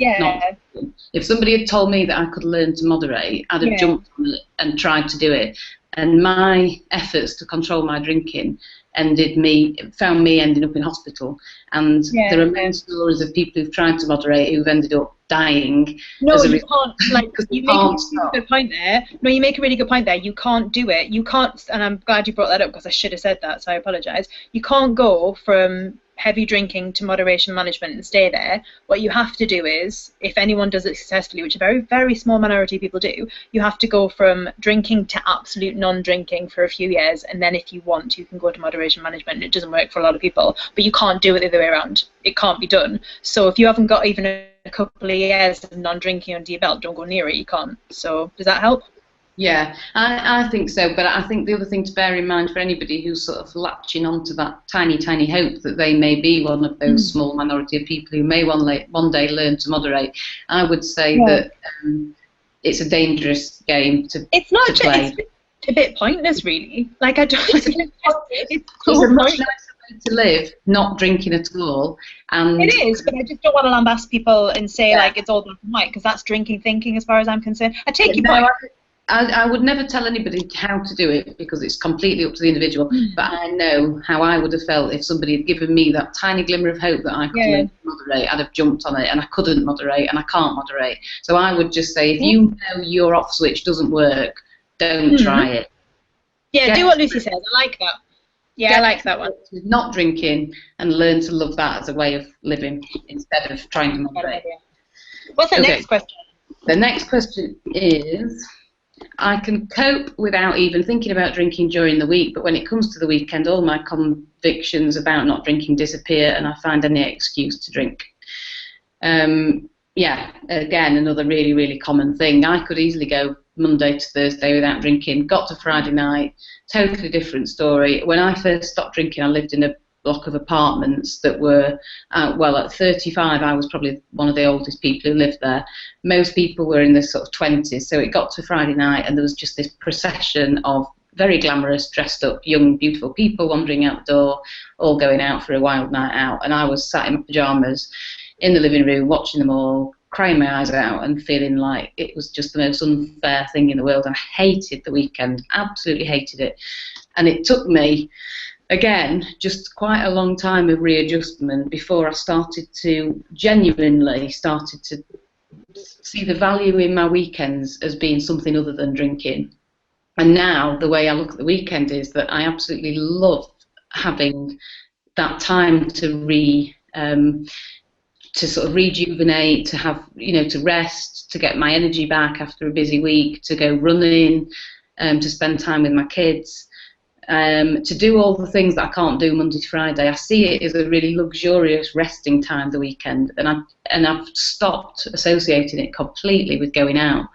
if somebody had told me that I could learn to moderate, I'd have jumped on it and tried to do it. And my efforts to control my drinking found me ending up in hospital. And there are many stories of people who've tried to moderate who've ended up dying. No, you can't. Like, you make a really good point there. No, you make a really good point there. You can't do it. You can't, and I'm glad you brought that up because I should have said that, so I apologise. You can't go from heavy drinking to moderation management and stay there. What you have to do is, if anyone does it successfully, which a very, very small minority of people do, you have to go from drinking to absolute non-drinking for a few years, and then if you want, you can go to moderation management. It doesn't work for a lot of people, but you can't do it the other way around. It can't be done. So if you haven't got even a couple of years of non-drinking under your belt, don't go near it. You can't. So does that help? Yeah, I think so, but I think the other thing to bear in mind for anybody who's sort of latching onto that tiny, tiny hope that they may be one of those small minority of people who may one day learn to moderate, I would say that it's a dangerous game to play. It's a bit pointless, really. Like, I don't. It's a much nicer way to live, not drinking at all. And it is, but I just don't want to lambast people and say like it's all black and white, because that's drinking thinking, as far as I'm concerned. I take your point. I would never tell anybody how to do it because it's completely up to the individual, but I know how I would have felt if somebody had given me that tiny glimmer of hope that I could learn to moderate. I'd have jumped on it, and I couldn't moderate, and I can't moderate. So I would just say, if you know your off switch doesn't work, don't try it. Yeah, do what Lucy says. I like that. Yeah, I like that one. Not drinking, and learn to love that as a way of living instead of trying to moderate. What's the next question? The next question is, I can cope without even thinking about drinking during the week, but when it comes to the weekend, all my convictions about not drinking disappear, and I find any excuse to drink. Yeah, again, another really, really common thing. I could easily go Monday to Thursday without drinking. Got to Friday night, totally different story. When I first stopped drinking, I lived in a block of apartments that were, well, at 35, I was probably one of the oldest people who lived there. Most people were in their sort of 20s, so it got to Friday night and there was just this procession of very glamorous, dressed up, young, beautiful people wandering out the door, all going out for a wild night out, and I was sat in my pyjamas in the living room watching them all, crying my eyes out and feeling like it was just the most unfair thing in the world. And I hated the weekend, absolutely hated it. And it took me, again, just quite a long time of readjustment before I genuinely started to see the value in my weekends as being something other than drinking. And now the way I look at the weekend is that I absolutely love having that time to sort of rejuvenate, to have, to rest, to get my energy back after a busy week, to go running, to spend time with my kids. to do all the things that I can't do Monday to Friday. I see it as a really luxurious resting time the weekend, and I've stopped associating it completely with going out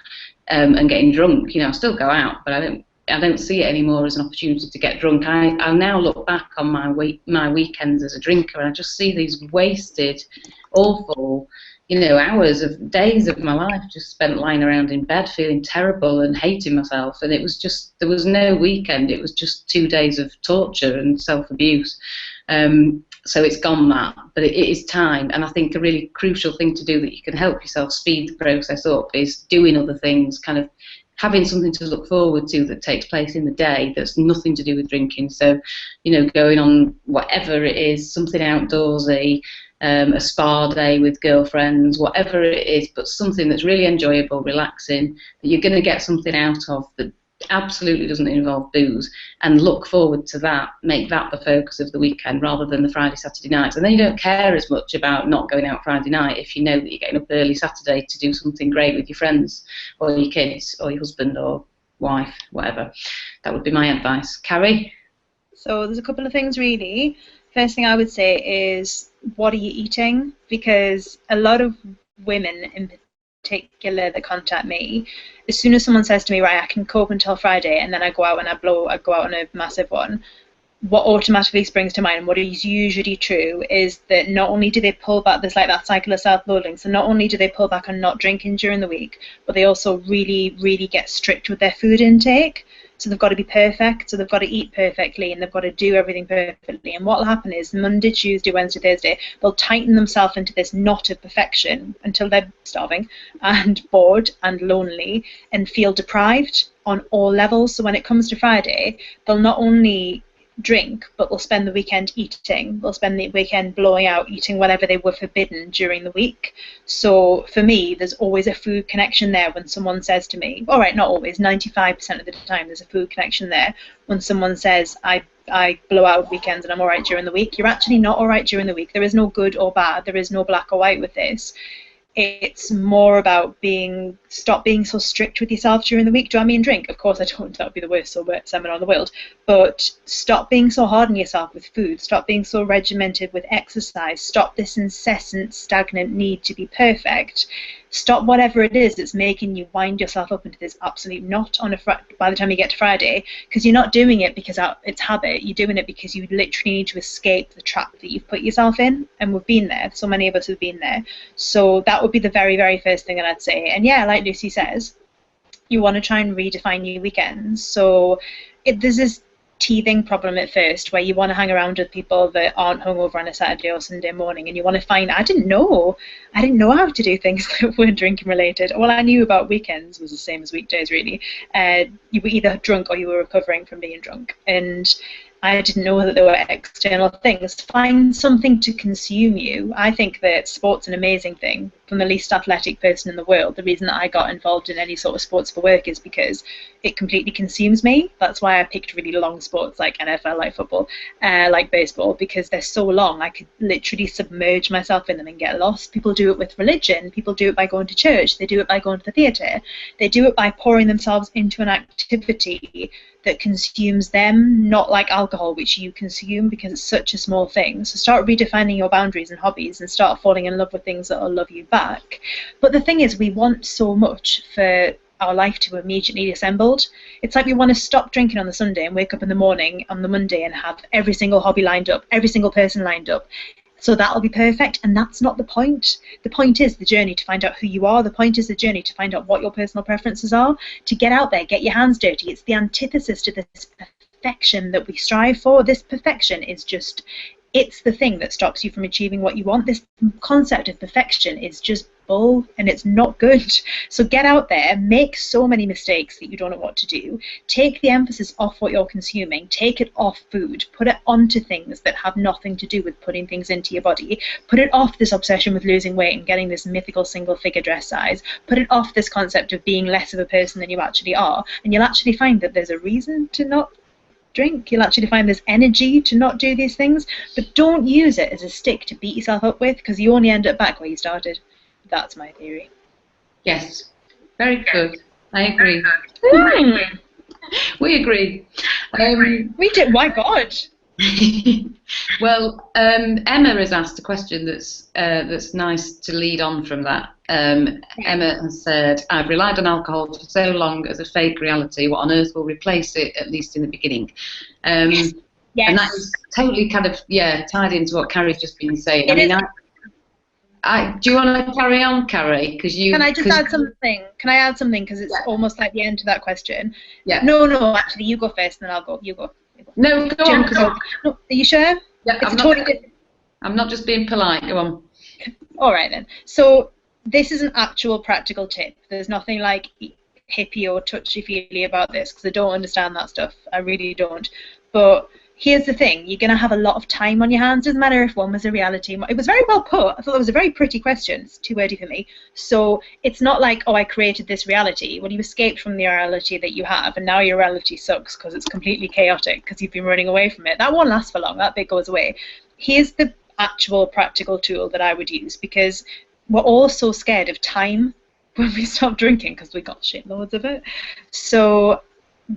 and getting drunk. You know, I still go out, but I don't see it anymore as an opportunity to get drunk. I now look back on my weekends as a drinker, and I just see these wasted, awful, you know, hours of days of my life just spent lying around in bed feeling terrible and hating myself. And it was just, there was no weekend, it was just 2 days of torture and self-abuse. So it's gone, that, but it is time. And I think a really crucial thing to do that you can help yourself speed the process up is doing other things, kind of having something to look forward to that takes place in the day that's nothing to do with drinking. So, you know, going on whatever it is, something outdoorsy, a spa day with girlfriends, whatever it is, but something that's really enjoyable, relaxing, that you're going to get something out of that absolutely doesn't involve booze, and look forward to that, make that the focus of the weekend rather than the Friday, Saturday nights. And then you don't care as much about not going out Friday night if you know that you're getting up early Saturday to do something great with your friends or your kids or your husband or wife, whatever. That would be my advice. Carrie? So there's a couple of things really. First thing I would say is, what are you eating? Because a lot of women in particular that contact me, as soon as someone says to me, right, I can cope until Friday, and then I go out and I go out on a massive one, what automatically springs to mind, and what is usually true, is that not only do they pull back, there's like that cycle of self-loathing, so not only do they pull back on not drinking during the week, but they also really, really get strict with their food intake. So they've got to be perfect, so they've got to eat perfectly, and they've got to do everything perfectly. And what will happen is Monday, Tuesday, Wednesday, Thursday, they'll tighten themselves into this knot of perfection until they're starving and bored and lonely and feel deprived on all levels. So when it comes to Friday, they'll not only drink, but they'll spend the weekend eating. They'll spend the weekend blowing out, eating whatever they were forbidden during the week. So for me, there's always a food connection there when someone says to me, all right, not always, 95% of the time there's a food connection there. When someone says, I blow out weekends and I'm all right during the week, you're actually not all right during the week. There is no good or bad. There is no black or white with this. It's more about stop being so strict with yourself during the week. Do I mean drink? Of course I don't. That would be the worst sober seminar in the world. But stop being so hard on yourself with food. Stop being so regimented with exercise. Stop this incessant, stagnant need to be perfect. Stop whatever it is that's making you wind yourself up into this absolute knot on by the time you get to Friday, because you're not doing it because it's habit. You're doing it because you literally need to escape the trap that you've put yourself in, and we've been there. So many of us have been there. So that would be the very, very first thing that I'd say. And yeah, like Lucy says, you want to try and redefine your weekends. So there's this teething problem at first where you want to hang around with people that aren't hungover on a Saturday or Sunday morning, and you want to find, I didn't know how to do things that weren't drinking related. All I knew about weekends was the same as weekdays, really. You were either drunk or you were recovering from being drunk, and I didn't know that there were external things. Find something to consume you. I think that sport's an amazing thing. From the least athletic person in the world, the reason that I got involved in any sort of sports for work is because it completely consumes me. That's why I picked really long sports like NFL, like football, like baseball, because they're so long. I could literally submerge myself in them and get lost. People do it with religion. People do it by going to church. They do it by going to the theatre. They do it by pouring themselves into an activity that consumes them, not like alcohol, which you consume because it's such a small thing. So start redefining your boundaries and hobbies and start falling in love with things that will love you back. But the thing is, we want so much for our life to immediately be assembled. It's like we want to stop drinking on the Sunday and wake up in the morning on the Monday and have every single hobby lined up, every single person lined up. So that'll be perfect, and that's not the point. The point is the journey to find out who you are. The point is the journey to find out what your personal preferences are, to get out there, get your hands dirty. It's the antithesis to this perfection that we strive for. This perfection is just, it's the thing that stops you from achieving what you want. This concept of perfection is just bull, and it's not good. So get out there, make so many mistakes that you don't know what to do. Take the emphasis off what you're consuming. Take it off food. Put it onto things that have nothing to do with putting things into your body. Put it off this obsession with losing weight and getting this mythical single-figure dress size. Put it off this concept of being less of a person than you actually are, and you'll actually find that there's a reason to not drink. You'll actually find there's energy to not do these things, but don't use it as a stick to beat yourself up with, because you only end up back where you started. That's my theory. Yes, very good. I agree. We agree. We did. My God. Well, Emma has asked a question that's nice to lead on from that. Emma has said, "I've relied on alcohol for so long as a fake reality. What on earth will replace it, at least in the beginning?" Yes. And that is totally kind of tied into what Carrie's just been saying. Do you want to carry on, Carrie? Can I just add something? Can I add something? Because it's almost like the end to that question. Yeah. No, actually, you go first, and then I'll go. You go. No, go on. No, are you sure? Yeah, I'm not just being polite. Go on. All right, then. So this is an actual practical tip. There's nothing like hippie or touchy-feely about this, because I don't understand that stuff. I really don't. But here's the thing. You're going to have a lot of time on your hands. Doesn't matter if one was a reality. It was very well put. I thought it was a very pretty question. It's too wordy for me. So it's not like, oh, I created this reality. Well, you escaped from the reality that you have, and now your reality sucks because it's completely chaotic because you've been running away from it. That won't last for long. That bit goes away. Here's the actual practical tool that I would use, because we're all so scared of time when we stop drinking because we got shitloads of it. So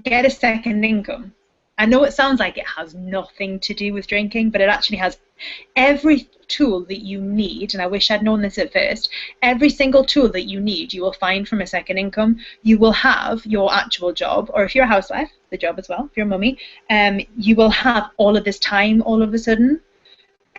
get a second income. I know it sounds like it has nothing to do with drinking, but it actually has every tool that you need, and I wish I'd known this at first. Every single tool that you need, you will find from a second income. You will have your actual job, or if you're a housewife, the job as well, if you're a mummy, you will have all of this time all of a sudden.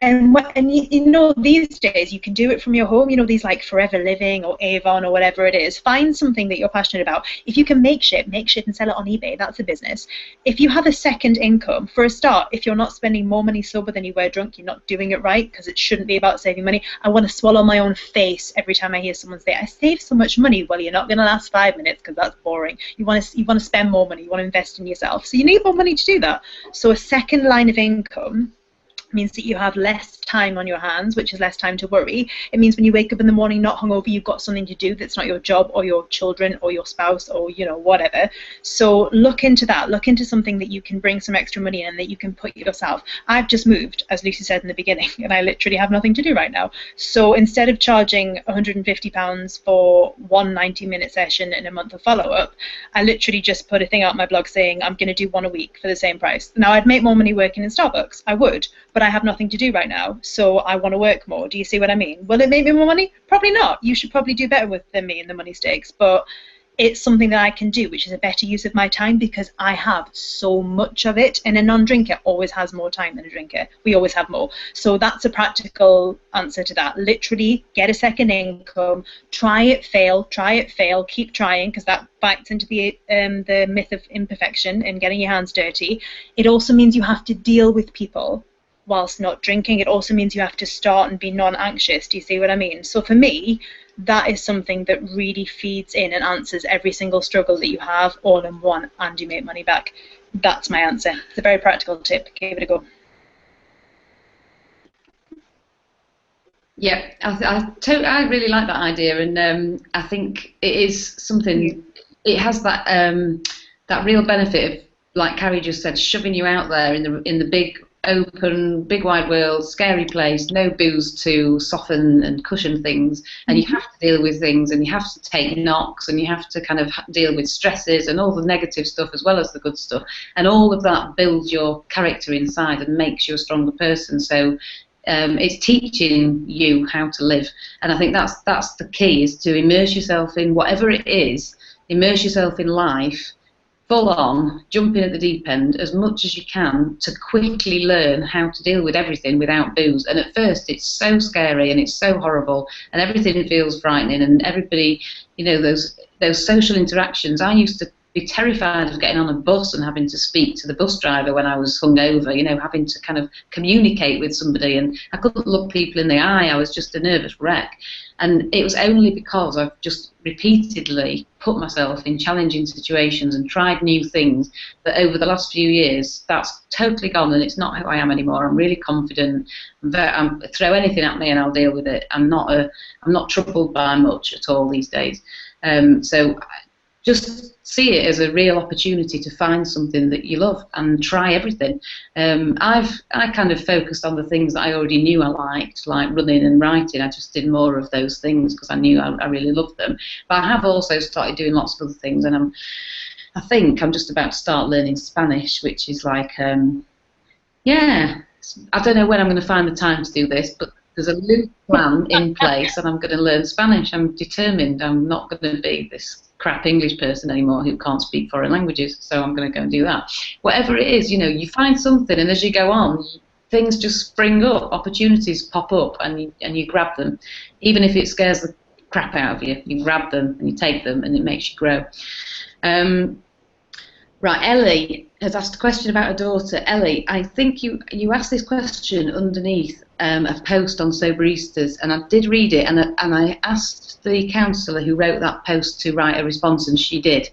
And you know, these days you can do it from your home. You know, these like Forever Living or Avon or whatever it is. Find something that you're passionate about. If you can make shit and sell it on eBay. That's a business. If you have a second income, for a start, if you're not spending more money sober than you were drunk, you're not doing it right, because it shouldn't be about saving money. I want to swallow my own face every time I hear someone say, "I save so much money." Well, you're not going to last 5 minutes because that's boring. You want to spend more money. You want to invest in yourself. So you need more money to do that. So a second line of income means that you have less time on your hands, which is less time to worry. It means when you wake up in the morning not hungover, you've got something to do that's not your job or your children or your spouse or, you know, whatever. So look into that. Look into something that you can bring some extra money in and that you can put yourself. I've just moved, as Lucy said in the beginning, and I literally have nothing to do right now. So instead of charging £150 for one 90-minute session and a month of follow-up, I literally just put a thing out on my blog saying I'm going to do one a week for the same price. Now, I'd make more money working in Starbucks. I would, but I have nothing to do right now, so I want to work more. Do you see what I mean? Will it make me more money? Probably not. You should probably do better than me in the money stakes, but it's something that I can do, which is a better use of my time, because I have so much of it, and a non-drinker always has more time than a drinker. We always have more. So that's a practical answer to that. Literally, get a second income, try it, fail, keep trying, because that bites into the myth of imperfection and getting your hands dirty. It also means you have to deal with people whilst not drinking. It also means you have to start and be non-anxious. Do you see what I mean? So for me, that is something that really feeds in and answers every single struggle that you have all in one, and you make money back. That's my answer. It's a very practical tip. Give it a go. Yeah, I really like that idea, and I think it is something. It has that that real benefit of, like Carrie just said, shoving you out there in the big open, big wide world, scary place, no booze to soften and cushion things, and you have to deal with things, and you have to take knocks, and you have to kind of deal with stresses and all the negative stuff as well as the good stuff, and all of that builds your character inside and makes you a stronger person. So it's teaching you how to live, and I think that's the key, is to immerse yourself in whatever it is, immerse yourself in life, full on, jump in at the deep end as much as you can to quickly learn how to deal with everything without booze. And at first it's so scary and it's so horrible and everything feels frightening, and everybody, you know, those social interactions. I used to be terrified of getting on a bus and having to speak to the bus driver when I was hungover, you know, having to kind of communicate with somebody, and I couldn't look people in the eye. I was just a nervous wreck. And it was only because I've just repeatedly put myself in challenging situations and tried new things that over the last few years, that's totally gone, and it's not who I am anymore. I'm really confident. Throw anything at me and I'll deal with it. I'm not troubled by much at all these days. So just see it as a real opportunity to find something that you love and try everything. I kind of focused on the things that I already knew I liked, like running and writing. I just did more of those things because I knew I really loved them. But I have also started doing lots of other things, and I think I'm just about to start learning Spanish, which is like, yeah, I don't know when I'm going to find the time to do this, but there's a loose plan in place, and I'm going to learn Spanish. I'm determined. I'm not going to be this crap English person anymore who can't speak foreign languages, so I'm going to go and do that. Whatever it is, you know, you find something, and as you go on, things just spring up, opportunities pop up, and you grab them. Even if it scares the crap out of you, you grab them and you take them, and it makes you grow. Right, Ellie has asked a question about her daughter. Ellie, I think you asked this question underneath a post on Soberistas, and I did read it, and I asked the counsellor who wrote that post to write a response, and she did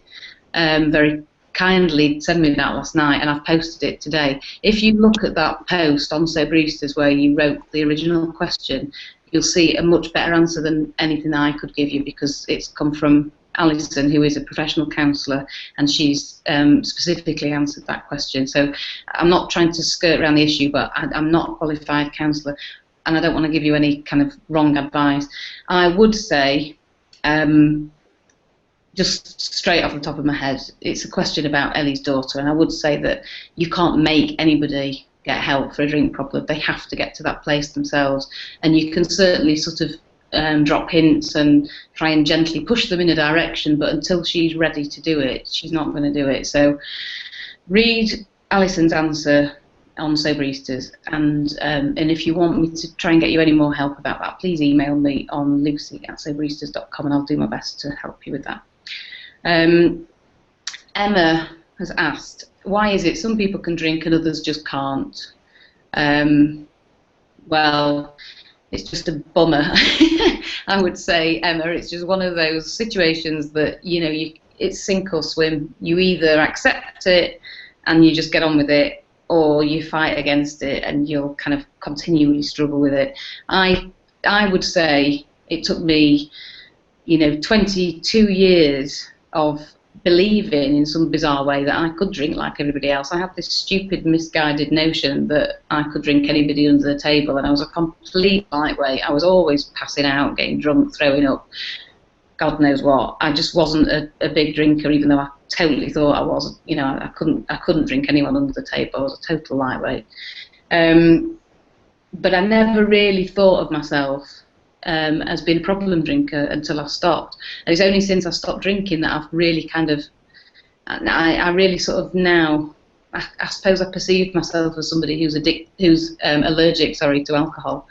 very kindly send me that last night, and I've posted it today. If you look at that post on Soberistas where you wrote the original question, you'll see a much better answer than anything I could give you, because it's come from Alison, who is a professional counsellor, and she's specifically answered that question. So I'm not trying to skirt around the issue, but I'm not a qualified counsellor, and I don't want to give you any kind of wrong advice. I would say, just straight off the top of my head, it's a question about Ellie's daughter, and I would say that you can't make anybody get help for a drink problem. They have to get to that place themselves, and you can certainly sort of drop hints and try and gently push them in a direction, but until she's ready to do it, she's not going to do it. So read Alison's answer on Soberistas, and if you want me to try and get you any more help about that, please email me on lucy@soberistas.com, and I'll do my best to help you with that. Emma has asked, why is it some people can drink and others just can't? Well, it's just a bummer. I would say, Emma, it's just one of those situations that, you know, it's sink or swim. You either accept it and you just get on with it, or you fight against it and you'll kind of continually struggle with it. I would say it took me, 22 years of believing in some bizarre way that I could drink like everybody else. I had this stupid, misguided notion that I could drink anybody under the table, and I was a complete lightweight. I was always passing out, getting drunk, throwing up, God knows what. I just wasn't a big drinker, even though I totally thought I was. I couldn't drink anyone under the table. I was a total lightweight. But I never really thought of myself as being a problem drinker until I stopped. And it's only since I stopped drinking that I've really I really sort of now, I suppose I perceive myself as somebody who's allergic to alcohol.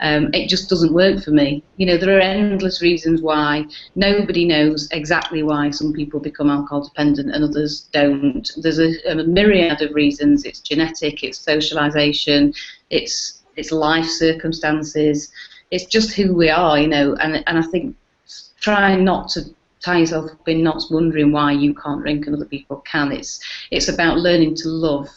It just doesn't work for me. There are endless reasons why. Nobody knows exactly why some people become alcohol dependent and others don't. There's a myriad of reasons. It's genetic, it's socialization, it's life circumstances. It's just who we are, and I think try not to tie yourself up in knots wondering why you can't drink and other people can. It's about learning to love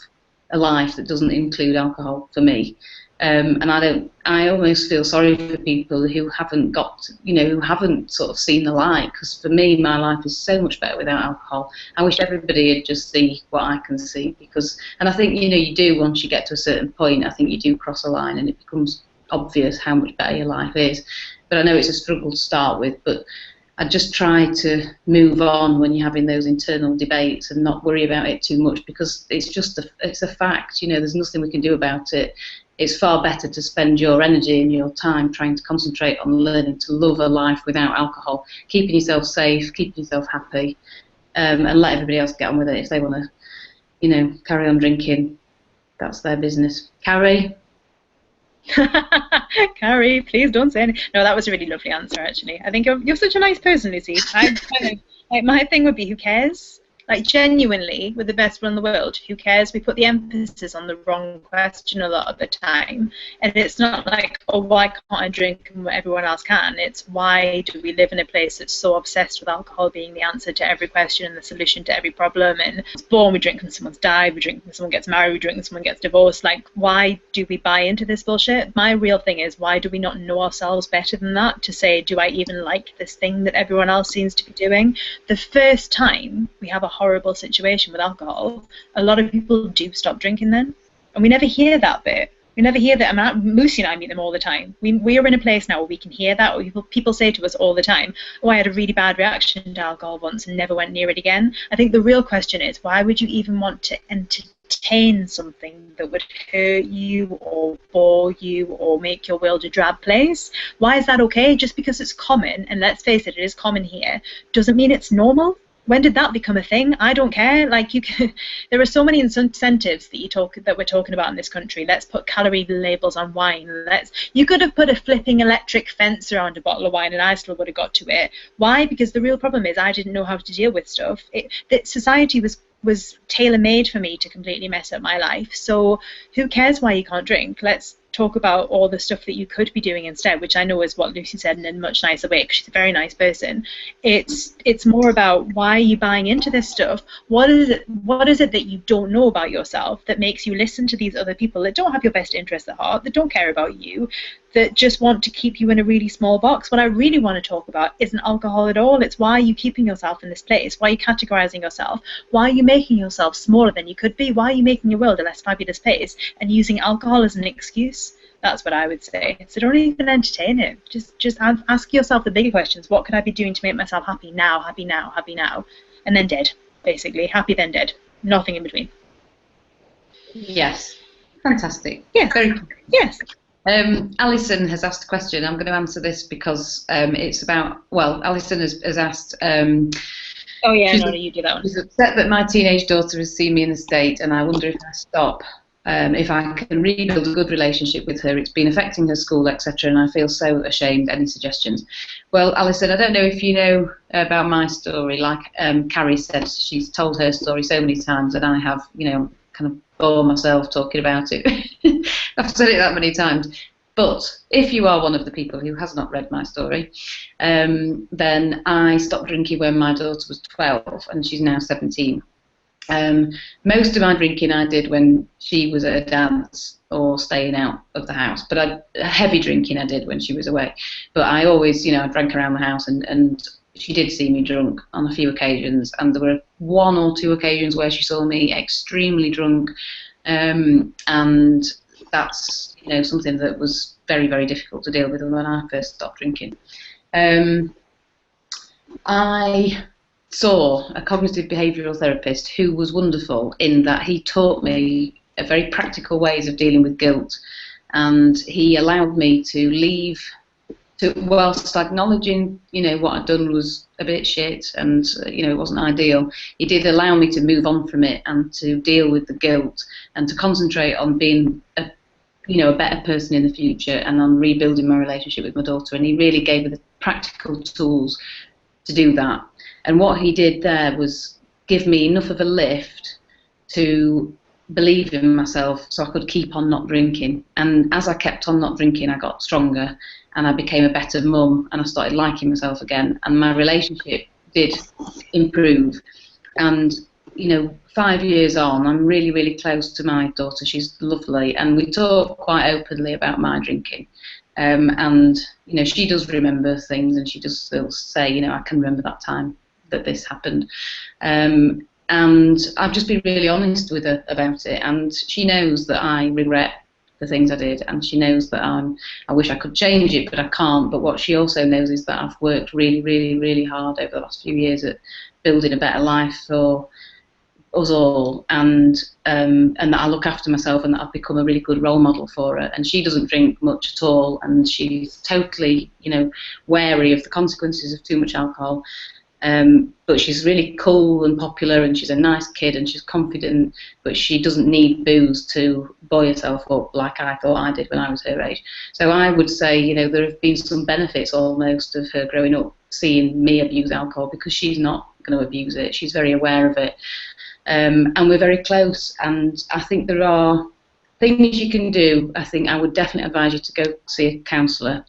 a life that doesn't include alcohol, for me. And I almost feel sorry for people who haven't who haven't sort of seen the light, because for me, my life is so much better without alcohol. I wish everybody would just see what I can see, and I think, you do, once you get to a certain point, I think you do cross a line and it becomes obvious how much better your life is. But I know it's a struggle to start with, but I just try to move on when you're having those internal debates and not worry about it too much, because it's a fact. There's nothing we can do about it. It's far better to spend your energy and your time trying to concentrate on learning to love a life without alcohol, keeping yourself safe, keeping yourself happy, and let everybody else get on with it. If they want to, carry on drinking, that's their business. Carrie? Carrie, please don't say anything. No, that was a really lovely answer, actually. I think you're such a nice person, Lucy. My thing would be, who cares? Like, genuinely, we're the best one in the world. Who cares? We put the emphasis on the wrong question a lot of the time. And it's not like, oh, why can't I drink and everyone else can? It's, why do we live in a place that's so obsessed with alcohol being the answer to every question and the solution to every problem? And it's born, we drink when someone's died, we drink when someone gets married, we drink when someone gets divorced. Like, why do we buy into this bullshit? My real thing is, why do we not know ourselves better than that to say, do I even like this thing that everyone else seems to be doing? The first time we have a horrible situation with alcohol, a lot of people do stop drinking then, and we never hear that bit. We never hear that. I mean, Lucy and I meet them all the time. We are in a place now where we can hear that. Or people say to us all the time, oh, I had a really bad reaction to alcohol once and never went near it again. I think the real question is, why would you even want to entertain something that would hurt you or bore you or make your world a drab place? Why is that okay? Just because it's common, and let's face it, it is common here, doesn't mean it's normal. When did that become a thing? I don't care. Like, there are so many incentives that we're talking about in this country. Let's put calorie labels on wine. You could have put a flipping electric fence around a bottle of wine, and I still would have got to it. Why? Because the real problem is I didn't know how to deal with stuff. That society was tailor-made for me to completely mess up my life. So who cares why you can't drink? Let's talk about all the stuff that you could be doing instead, which I know is what Lucy said in a much nicer way, because she's a very nice person. It's more about, why are you buying into this stuff? What is it that you don't know about yourself that makes you listen to these other people that don't have your best interests at heart, that don't care about you, that just want to keep you in a really small box? What I really want to talk about isn't alcohol at all. It's, why are you keeping yourself in this place? Why are you categorizing yourself? Why are you making yourself smaller than you could be? Why are you making your world a less fabulous place and using alcohol as an excuse? That's what I would say. So don't even entertain it. Just ask yourself the bigger questions. What could I be doing to make myself happy now, happy now, happy now? And then dead, basically. Happy then dead. Nothing in between. Yes. Fantastic. Yes. Very cool. Yes. Alison has asked a question. I'm going to answer this because it's about, well, Alison has asked... oh, yeah, no, you do that one. She's upset that my teenage daughter has seen me in the state, and I wonder if I stop. If I can rebuild a good relationship with her. It's been affecting her school, etc., and I feel so ashamed. Any suggestions? Well, Alison, I don't know if you know about my story. Like Carrie said, she's told her story so many times, and I have, kind of bore myself talking about it. I've said it that many times. But if you are one of the people who has not read my story, then I stopped drinking when my daughter was 12, and she's now 17. Most of my drinking I did when she was at a dance or staying out of the house, but heavy drinking I did when she was away. But I always, I drank around the house, and she did see me drunk on a few occasions, and there were 1 or 2 occasions where she saw me extremely drunk, and that's something that was very, very difficult to deal with when I first stopped drinking. I saw a cognitive behavioural therapist who was wonderful in that he taught me very practical ways of dealing with guilt, and he allowed me to leave, whilst acknowledging what I'd done was a bit shit and it wasn't ideal. He did allow me to move on from it and to deal with the guilt and to concentrate on being a better person in the future and on rebuilding my relationship with my daughter, and he really gave me the practical tools to do that. And what he did there was give me enough of a lift to believe in myself so I could keep on not drinking. And as I kept on not drinking, I got stronger and I became a better mum, and I started liking myself again, and my relationship did improve. And 5 years on, I'm really, really close to my daughter. She's lovely, and we talk quite openly about my drinking. And she does remember things, and she does still say, I can remember that time that this happened. And I've just been really honest with her about it, and she knows that I regret the things I did, and she knows that I wish I could change it, but I can't. But what she also knows is that I've worked really, really, really hard over the last few years at building a better life for us all, and that I look after myself, and that I've become a really good role model for her. And she doesn't drink much at all, and she's totally, wary of the consequences of too much alcohol. But she's really cool and popular, and she's a nice kid, and she's confident, but she doesn't need booze to buoy herself up like I thought I did when I was her age. So I would say, there have been some benefits almost of her growing up seeing me abuse alcohol, because she's not going to abuse it. She's very aware of it. And we're very close, and I think there are things you can do. I think I would definitely advise you to go see a counsellor,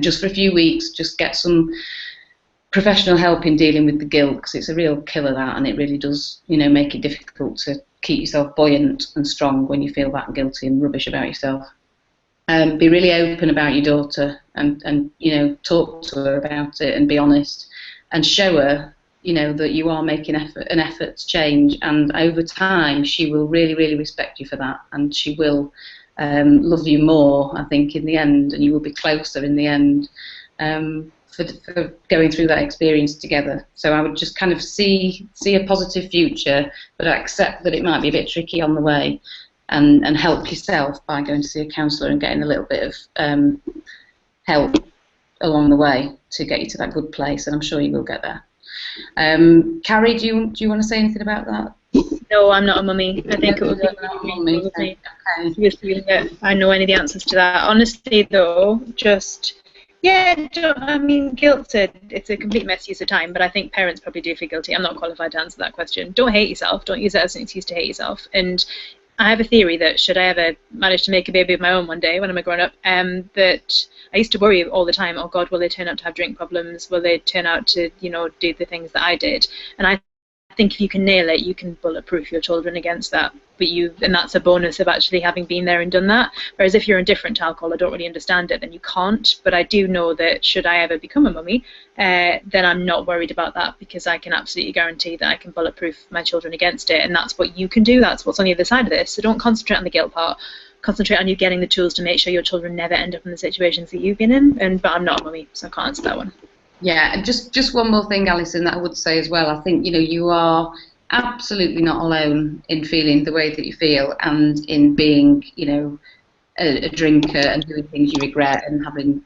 just for a few weeks, just get some professional help in dealing with the guilt, because it's a real killer, that, and it really does make it difficult to keep yourself buoyant and strong when you feel that guilty and rubbish about yourself. Be really open about your daughter, and talk to her about it, and be honest, and show her that you are making an effort to change, and over time she will really, really respect you for that, and she will love you more, I think, in the end, and you will be closer in the end, for going through that experience together. So I would just kind of see a positive future, but accept that it might be a bit tricky on the way, and help yourself by going to see a counsellor and getting a little bit of help along the way to get you to that good place, and I'm sure you will get there. Carrie, do you want to say anything about that? No, I'm not a mummy. I think it would be really okay. To assume that I know any of the answers to that. Honestly, though, just I mean, guilt's it's a complete misuse of time, but I think parents probably do feel guilty. I'm not qualified to answer that question. Don't hate yourself. Don't use that as an excuse to hate yourself. And I have a theory that should I ever manage to make a baby of my own one day when I'm a grown-up, that I used to worry all the time, oh God, will they turn out to have drink problems? Will they turn out to, do the things that I did? And I think if you can nail it, you can bulletproof your children against that. And that's a bonus of actually having been there and done that. Whereas if you're indifferent to alcohol or don't really understand it, then you can't. But I do know that should I ever become a mummy, then I'm not worried about that, because I can absolutely guarantee that I can bulletproof my children against it. And that's what you can do. That's what's on the other side of this. So don't concentrate on the guilt part. Concentrate on you getting the tools to make sure your children never end up in the situations that you've been in. But I'm not a mummy, so I can't answer that one. Yeah, and just one more thing, Alison, that I would say as well. I think, you are absolutely not alone in feeling the way that you feel, and in being, a drinker and doing things you regret, and having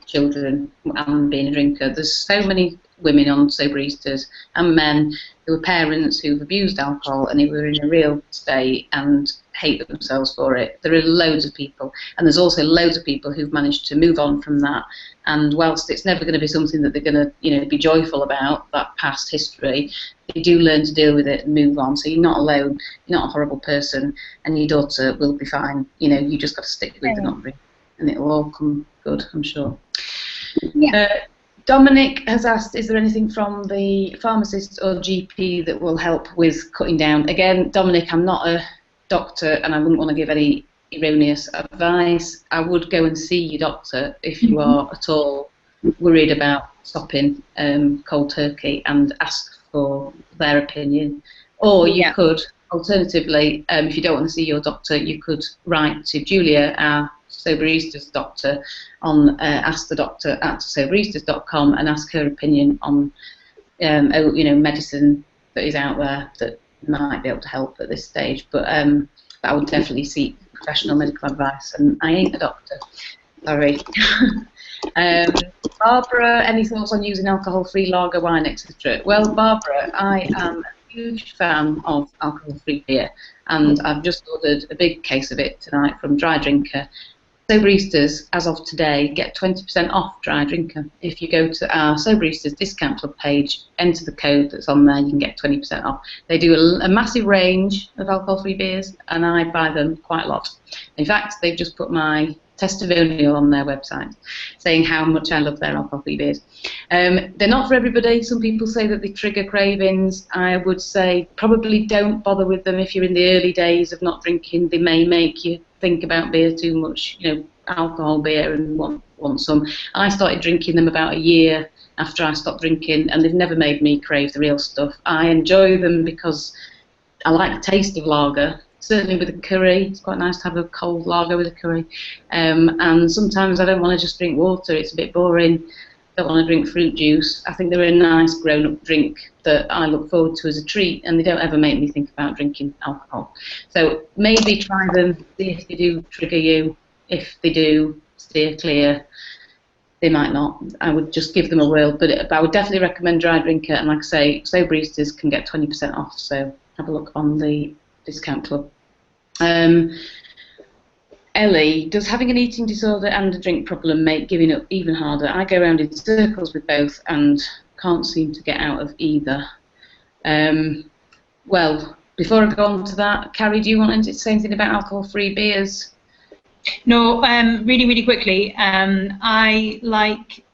children and being a drinker. There's so many women on Soberistas and men who are parents who've abused alcohol and who are in a real state and hate themselves for it. There are loads of people, and there's also loads of people who've managed to move on from that. And whilst it's never going to be something that they're going to, be joyful about, that past history, they do learn to deal with it and move on. So you're not alone. You're not a horrible person, and your daughter will be fine. You just got to stick with the not drink, and it'll all come good, I'm sure. Yeah. Dominic has asked, is there anything from the pharmacist or GP that will help with cutting down? Again, Dominic, I'm not a doctor, and I wouldn't want to give any erroneous advice. I would go and see your doctor if you are at all worried about stopping cold turkey, and ask for their opinion. Or you could, alternatively, if you don't want to see your doctor, you could write to Julia, our Soberistas doctor, on askthedoctor@soberistas.com, and ask her opinion on medicine that is out there that might be able to help at this stage. But I would definitely seek professional medical advice, and I ain't a doctor. Sorry. Barbara, any thoughts on using alcohol-free lager, wine, etc.? Well, Barbara, I am a huge fan of alcohol-free beer, and I've just ordered a big case of it tonight from Dry Drinker. Soberistas, as of today, get 20% off Dry Drinker. If you go to our Soberistas discount club page, enter the code that's on there, you can get 20% off. They do a massive range of alcohol-free beers, and I buy them quite a lot. In fact, they've just put my testimonial on their website saying how much I love their alcohol-free beers. They're not for everybody. Some people say that they trigger cravings. I would say probably don't bother with them if you're in the early days of not drinking. They may make you think about beer too much, alcohol beer, and want some. I started drinking them about a year after I stopped drinking, and they've never made me crave the real stuff. I enjoy them because I like the taste of lager. Certainly with a curry, it's quite nice to have a cold lager with a curry. And sometimes I don't want to just drink water, it's a bit boring. I don't want to drink fruit juice. I think they're a nice grown-up drink that I look forward to as a treat, and they don't ever make me think about drinking alcohol. So maybe try them, see if they do trigger you. If they do, steer clear. They might not. I would just give them a whirl, but I would definitely recommend Dry Drinker, and like I say, Soberistas can get 20% off, so have a look on the discount club. Ellie, does having an eating disorder and a drink problem make giving up even harder? I go around in circles with both and can't seem to get out of either. Well, before I go on to that, Carrie, do you want to say anything about alcohol-free beers? No, really, really quickly. I like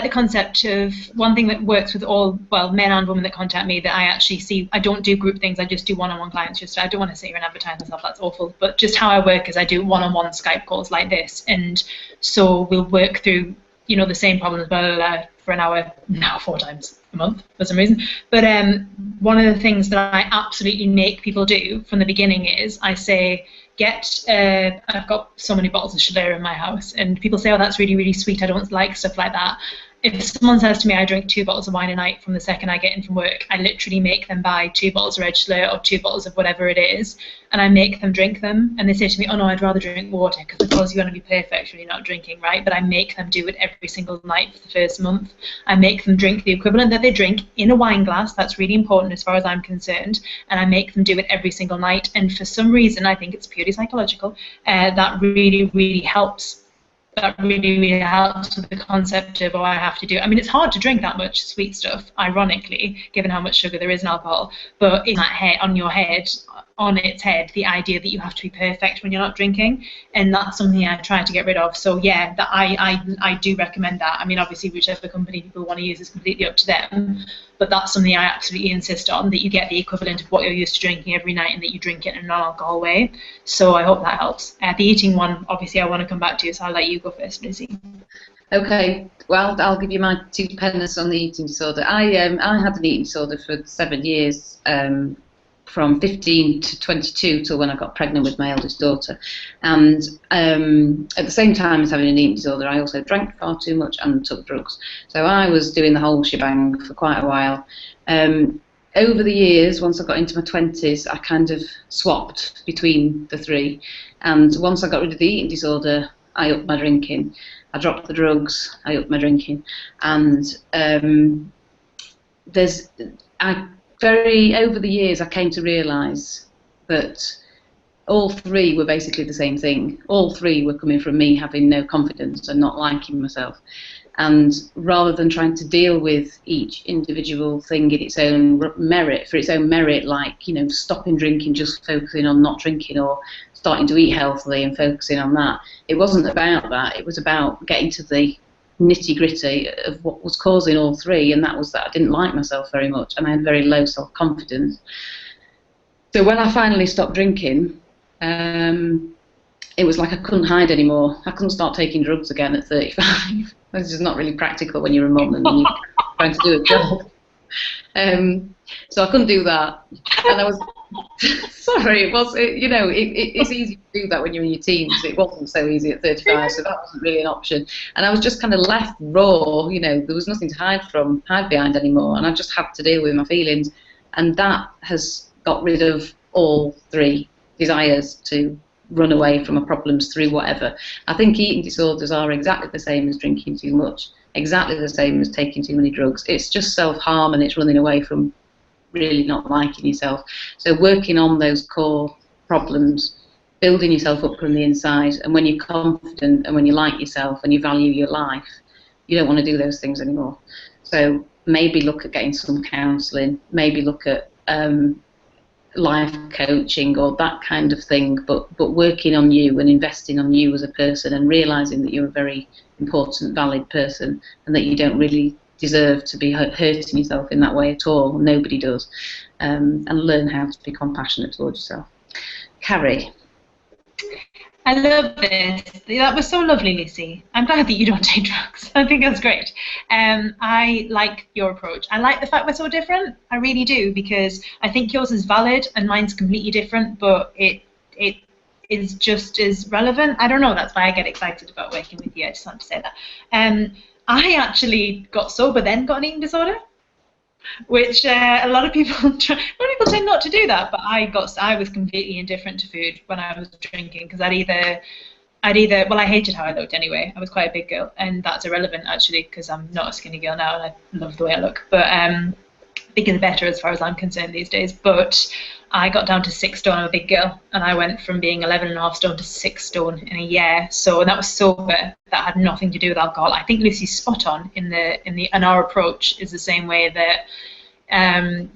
the concept of one thing that works with all, men and women that contact me, that I actually see. I don't do group things, I just do one-on-one clients. I don't want to sit here and advertise myself, that's awful, but just how I work is I do one-on-one Skype calls like this, and so we'll work through, you know, the same problems, blah, blah, blah, for an hour, now 4 times a month for some reason. But one of the things that I absolutely make people do from the beginning is I say, I've got so many bottles of Schiller in my house, and people say, oh, that's really, really sweet, I don't like stuff like that. If someone says to me, I drink 2 bottles of wine a night from the second I get in from work, I literally make them buy 2 bottles of red Schiller or 2 bottles of whatever it is, and I make them drink them. And they say to me, oh no, I'd rather drink water, because of course you're going to be perfect when you're not drinking, right? But I make them do it every single night for the first month. I make them drink the equivalent that they drink in a wine glass. That's really important as far as I'm concerned. And I make them do it every single night. And for some reason, I think it's purely psychological, that really, really helps. That really, really helps with the concept of, oh, I have to do it. I mean, it's hard to drink that much sweet stuff, ironically, given how much sugar there is in alcohol. But in that head, on its head, the idea that you have to be perfect when you're not drinking, and that's something I try to get rid of. So yeah, that I do recommend that. I mean, obviously, whichever company people want to use is completely up to them. But that's something I absolutely insist on, that you get the equivalent of what you're used to drinking every night, and that you drink it in a non-alcohol way. So I hope that helps. The eating one, obviously, I want to come back to, so I'll let you go first, Lucy. Okay, well, I'll give you my 2 pence on the eating disorder. I had an eating disorder for 7 years, from 15 to 22 till when I got pregnant with my eldest daughter. And at the same time as having an eating disorder, I also drank far too much and took drugs. So I was doing the whole shebang for quite a while. Over the years, once I got into my 20s, I kind of swapped between the 3. And once I got rid of the eating disorder, I upped my drinking. I dropped the drugs, I upped my drinking. And over the years, I came to realise that all 3 were basically the same thing. All 3 were coming from me having no confidence and not liking myself. And rather than trying to deal with each individual thing in its own merit, like, you know, stopping drinking, just focusing on not drinking, or starting to eat healthily and focusing on that, it wasn't about that. It was about getting to the nitty-gritty of what was causing all 3, and that was that I didn't like myself very much, and I had very low self-confidence. So when I finally stopped drinking, it was like I couldn't hide anymore. I couldn't start taking drugs again at 35. It's just not really practical when you're a mum and you're trying to do a job. So I couldn't do that, and I was sorry. It's easy to do that when you're in your teens. It wasn't so easy at 35, so that wasn't really an option. And I was just kind of left raw. You know, there was nothing to hide behind anymore, and I just had to deal with my feelings, and that has got rid of all 3 desires to run away from my problems through whatever. I think eating disorders are exactly the same as drinking too much, exactly the same as taking too many drugs. It's just self-harm, and it's running away from really not liking yourself. So working on those core problems, building yourself up from the inside, and when you're confident and when you like yourself and you value your life, you don't want to do those things anymore. So maybe look at getting some counselling, maybe look at life coaching or that kind of thing, but working on you and investing on you as a person, and realising that you're a very important, valid person, and that you don't really deserve to be hurting yourself in that way at all. Nobody does. And learn how to be compassionate towards yourself. Carrie. I love this. That was so lovely, Lucy. I'm glad that you don't take drugs. I think that's great. I like your approach. I like the fact we're so different. I really do, because I think yours is valid and mine's completely different, but it is just as relevant. I don't know. That's why I get excited about working with you. I just want to say that. I actually got sober, then got an eating disorder, which a lot of people tend not to do that. But I was completely indifferent to food when I was drinking, because I hated how I looked anyway. I was quite a big girl, and that's irrelevant actually, because I'm not a skinny girl now, and I love the way I look. But bigger the better as far as I'm concerned these days. But I got down to 6 stone. I'm a big girl, and I went from being 11.5 stone to 6 stone in a year. So that was sober. That had nothing to do with alcohol. I think Lucy's spot on in our approach is the same way that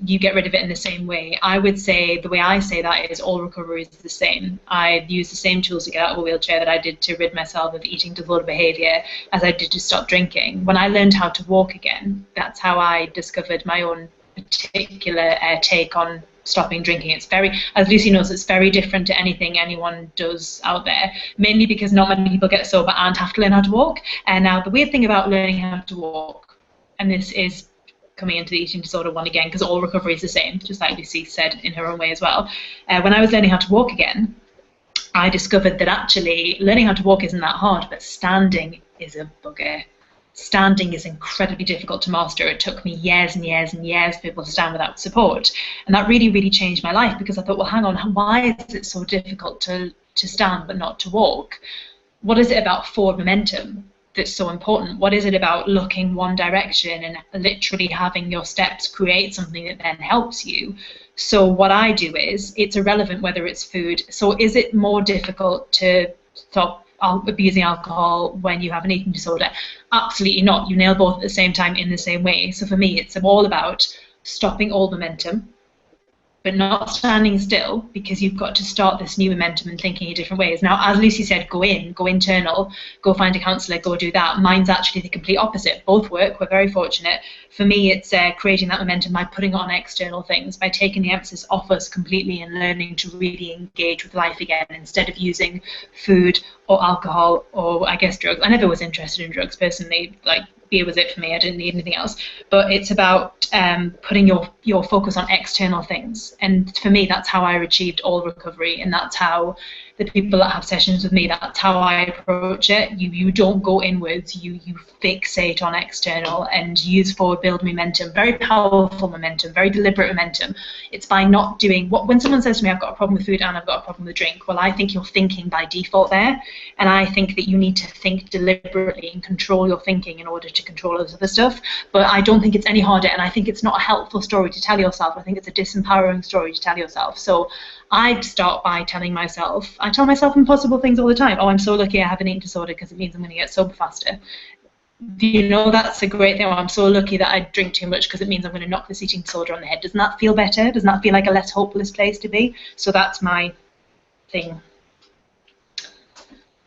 you get rid of it in the same way. I would say the way I say that is all recovery is the same. I use the same tools to get out of a wheelchair that I did to rid myself of eating disorder behaviour as I did to stop drinking. When I learned how to walk again, that's how I discovered my own particular take on stopping drinking. It's very, as Lucy knows, it's very different to anything anyone does out there, mainly because not many people get sober and have to learn how to walk. And now the weird thing about learning how to walk, and this is coming into the eating disorder one again, because all recovery is the same, just like Lucy said in her own way as well. When I was learning how to walk again, I discovered that actually learning how to walk isn't that hard, but standing is a bugger. Standing is incredibly difficult to master. It took me years and years and years to be able to stand without support. And that really, really changed my life, because I thought, well, hang on, why is it so difficult to stand but not to walk? What is it about forward momentum that's so important? What is it about looking one direction and literally having your steps create something that then helps you? So what I do is, it's irrelevant whether it's food. So is it more difficult to stop abusing alcohol when you have an eating disorder? Absolutely not. You nail both at the same time in the same way. So for me, it's all about stopping old momentum, but not standing still, because you've got to start this new momentum and thinking in different ways. Now, as Lucy said, go internal, go find a counsellor, go do that. Mine's actually the complete opposite. Both work. We're very fortunate. For me, it's creating that momentum by putting on external things, by taking the emphasis off us completely and learning to really engage with life again, instead of using food or alcohol or, I guess, drugs. I never was interested in drugs personally. Like, beer was it for me. I didn't need anything else. But it's about putting your focus on external things. And for me, that's how I achieved all recovery, and that's how the people that have sessions with me, that's how I approach it. You don't go inwards, you fixate on external and use forward build momentum, very powerful momentum, very deliberate momentum. It's by not doing what, when someone says to me, I've got a problem with food and I've got a problem with drink, well, I think you're thinking by default there, and I think that you need to think deliberately and control your thinking in order to control this other stuff. But I don't think it's any harder, and I think it's not a helpful story to tell yourself. I think it's a disempowering story to tell yourself. So I'd start by telling myself, I tell myself impossible things all the time. Oh, I'm so lucky I have an eating disorder because it means I'm going to get sober faster. You know, that's a great thing. Oh, I'm so lucky that I drink too much because it means I'm going to knock this eating disorder on the head. Doesn't that feel better? Doesn't that feel like a less hopeless place to be? So that's my thing.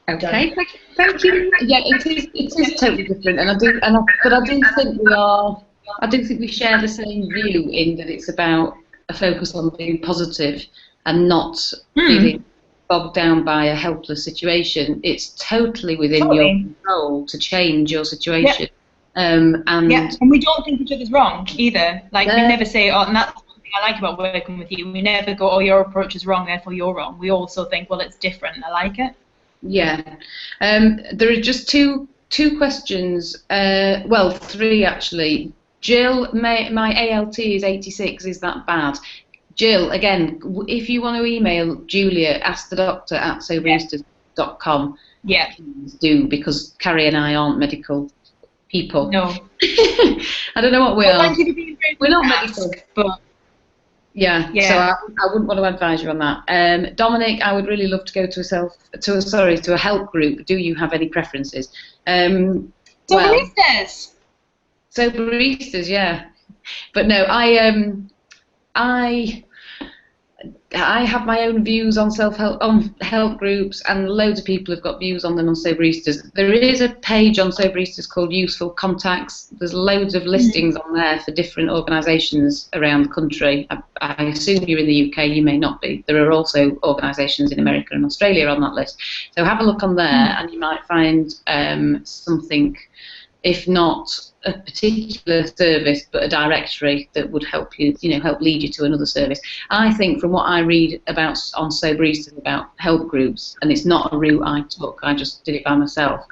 Okay, thank you. Yeah, it is totally different, and I do think we share the same view in that it's about a focus on being positive and not feeling bogged down by a helpless situation. It's totally within your control to change your situation. And we don't think each other's wrong either. Like, we never say, oh, and that's one thing I like about working with you. We never go, oh, your approach is wrong, therefore you're wrong. We also think, well, it's different. I like it. Yeah. There are just two questions. Well, three actually. Jill, my ALT is 86. Is that bad? Jill, again, if you want to email Julia, askthedoctor@soberistas.com. Yeah. Please do, because Carrie and I aren't medical people. No. I don't know what we are. Thank you for being very We're not medical, but yeah. So I wouldn't want to advise you on that. Dominic, I would really love to go to a help group. Do you have any preferences? Soberistas. Soberistas, yeah. But no, I have my own views on help groups, and loads of people have got views on them on Soberistas. There is a page on Soberistas called Useful Contacts. There's loads of listings on there for different organisations around the country. I assume you're in the UK, you may not be. There are also organisations in America and Australia on that list. So have a look on there, and you might find something, if not a particular service, but a directory that would help you, help lead you to another service. I think from what I read about on Soberistas about help groups, and it's not a route I took, I just did it by myself.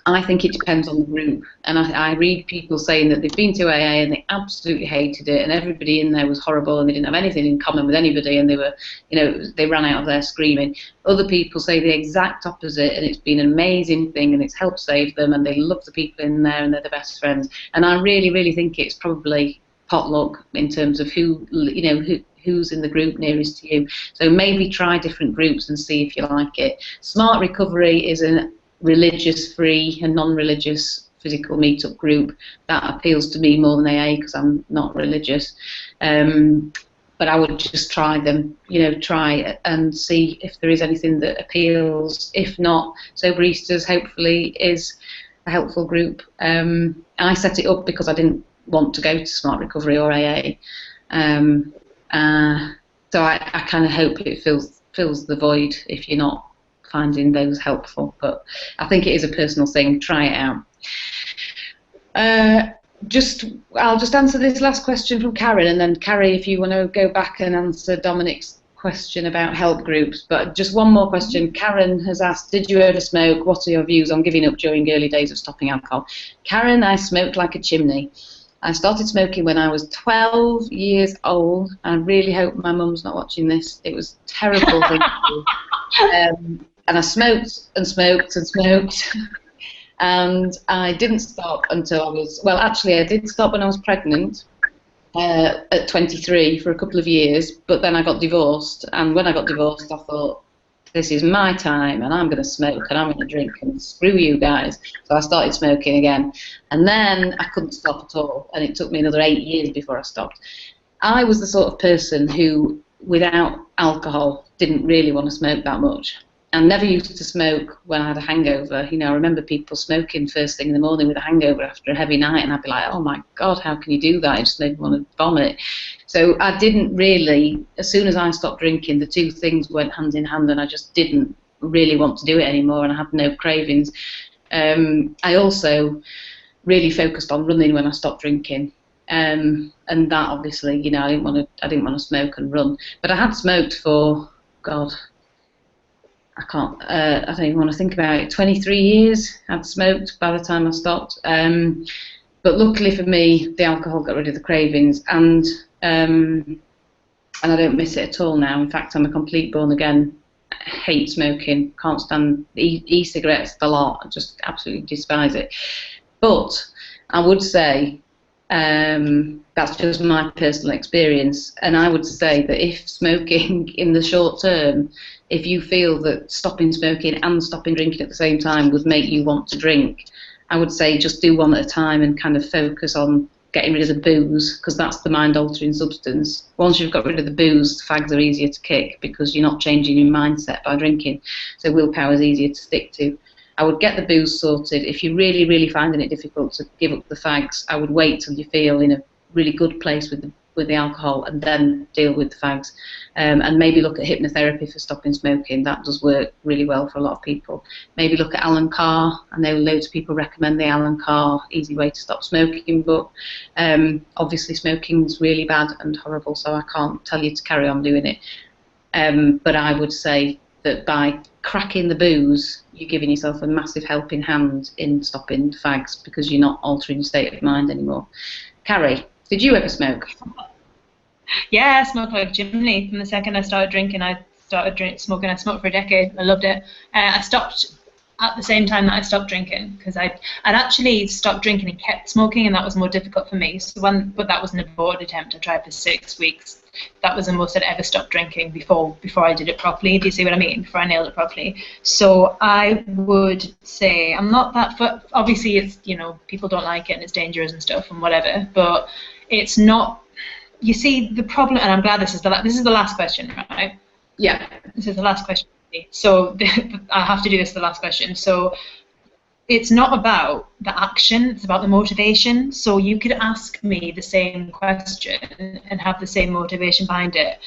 I think it depends on the group, and I read people saying that they've been to AA and they absolutely hated it, and everybody in there was horrible, and they didn't have anything in common with anybody, and they were, they ran out of there screaming. Other people say the exact opposite, and it's been an amazing thing, and it's helped save them, and they love the people in there, and they're the best friends. And I really, really think it's probably potluck in terms of who's in the group nearest to you. So maybe try different groups and see if you like it. Smart Recovery is a religious-free and non-religious physical meet-up group that appeals to me more than AA because I'm not religious. But I would just try them, try and see if there is anything that appeals. If not, Soberistas hopefully is a helpful group. I set it up because I didn't want to go to Smart Recovery or AA. So I kind of hope it fills the void if you're not finding those helpful. But I think it is a personal thing. Try it out. I'll just answer this last question from Karen, and then Carrie, if you want to go back and answer Dominic's question about help groups. But just one more question. Karen has asked, did you ever smoke? What are your views on giving up during early days of stopping alcohol? Karen, I smoked like a chimney. I started smoking when I was 12 years old. I really hope my mum's not watching this. It was a terrible thing to do. And I smoked and smoked and smoked. And I didn't stop until I was, well, actually, I did stop when I was pregnant at 23 for a couple of years, but then I got divorced. And when I got divorced, I thought, this is my time, and I'm going to smoke, and I'm going to drink, and screw you guys. So I started smoking again. And then I couldn't stop at all, and it took me another 8 years before I stopped. I was the sort of person who, without alcohol, didn't really want to smoke that much. And never used to smoke when I had a hangover. You know, I remember people smoking first thing in the morning with a hangover after a heavy night, and I'd be like, oh my God, how can you do that? It just made me want to vomit. So I didn't really, as soon as I stopped drinking, the two things went hand in hand, and I just didn't really want to do it anymore, and I had no cravings. I also really focused on running when I stopped drinking. And that obviously, you know, I didn't want to smoke and run. But I had smoked for, God, I don't even want to think about it. 23 years I'd smoked by the time I stopped. But luckily for me, the alcohol got rid of the cravings, and I don't miss it at all now. In fact, I'm a complete born again. I hate smoking. Can't stand e-cigarettes a lot. I just absolutely despise it. But I would say that's just my personal experience, and I would say that if smoking in the short term, if you feel that stopping smoking and stopping drinking at the same time would make you want to drink, I would say just do one at a time and kind of focus on getting rid of the booze, because that's the mind-altering substance. Once you've got rid of the booze, fags are easier to kick because you're not changing your mindset by drinking, so willpower is easier to stick to. I would get the booze sorted. If you're really, really finding it difficult to give up the fags, I would wait till you feel in a really good place with the alcohol, and then deal with the fags. And maybe look at hypnotherapy for stopping smoking. That does work really well for a lot of people. Maybe look at Alan Carr. I know loads of people recommend the Alan Carr easy way to stop smoking book. Obviously smoking is really bad and horrible, so I can't tell you to carry on doing it. But I would say that by cracking the booze, you're giving yourself a massive helping hand in stopping fags, because you're not altering your state of mind anymore. Carrie, did you ever smoke? Yeah, I smoked like a chimney. From the second I started drinking, I started smoking. I smoked for a decade. I loved it. I stopped at the same time that I stopped drinking, because I'd actually stopped drinking and kept smoking, and that was more difficult for me. So but that was an aborted attempt. I tried for 6 weeks. That was the most I'd ever stopped drinking before I did it properly. Do you see what I mean? Before I nailed it properly. So I would say I'm not that. Obviously, it's, you know, people don't like it and it's dangerous and stuff and whatever. But it's not. You see the problem, and I'm glad this is the last question, right? Yeah. This is the last question. So I have to do this, the last question. So it's not about the action, it's about the motivation. So you could ask me the same question and have the same motivation behind it.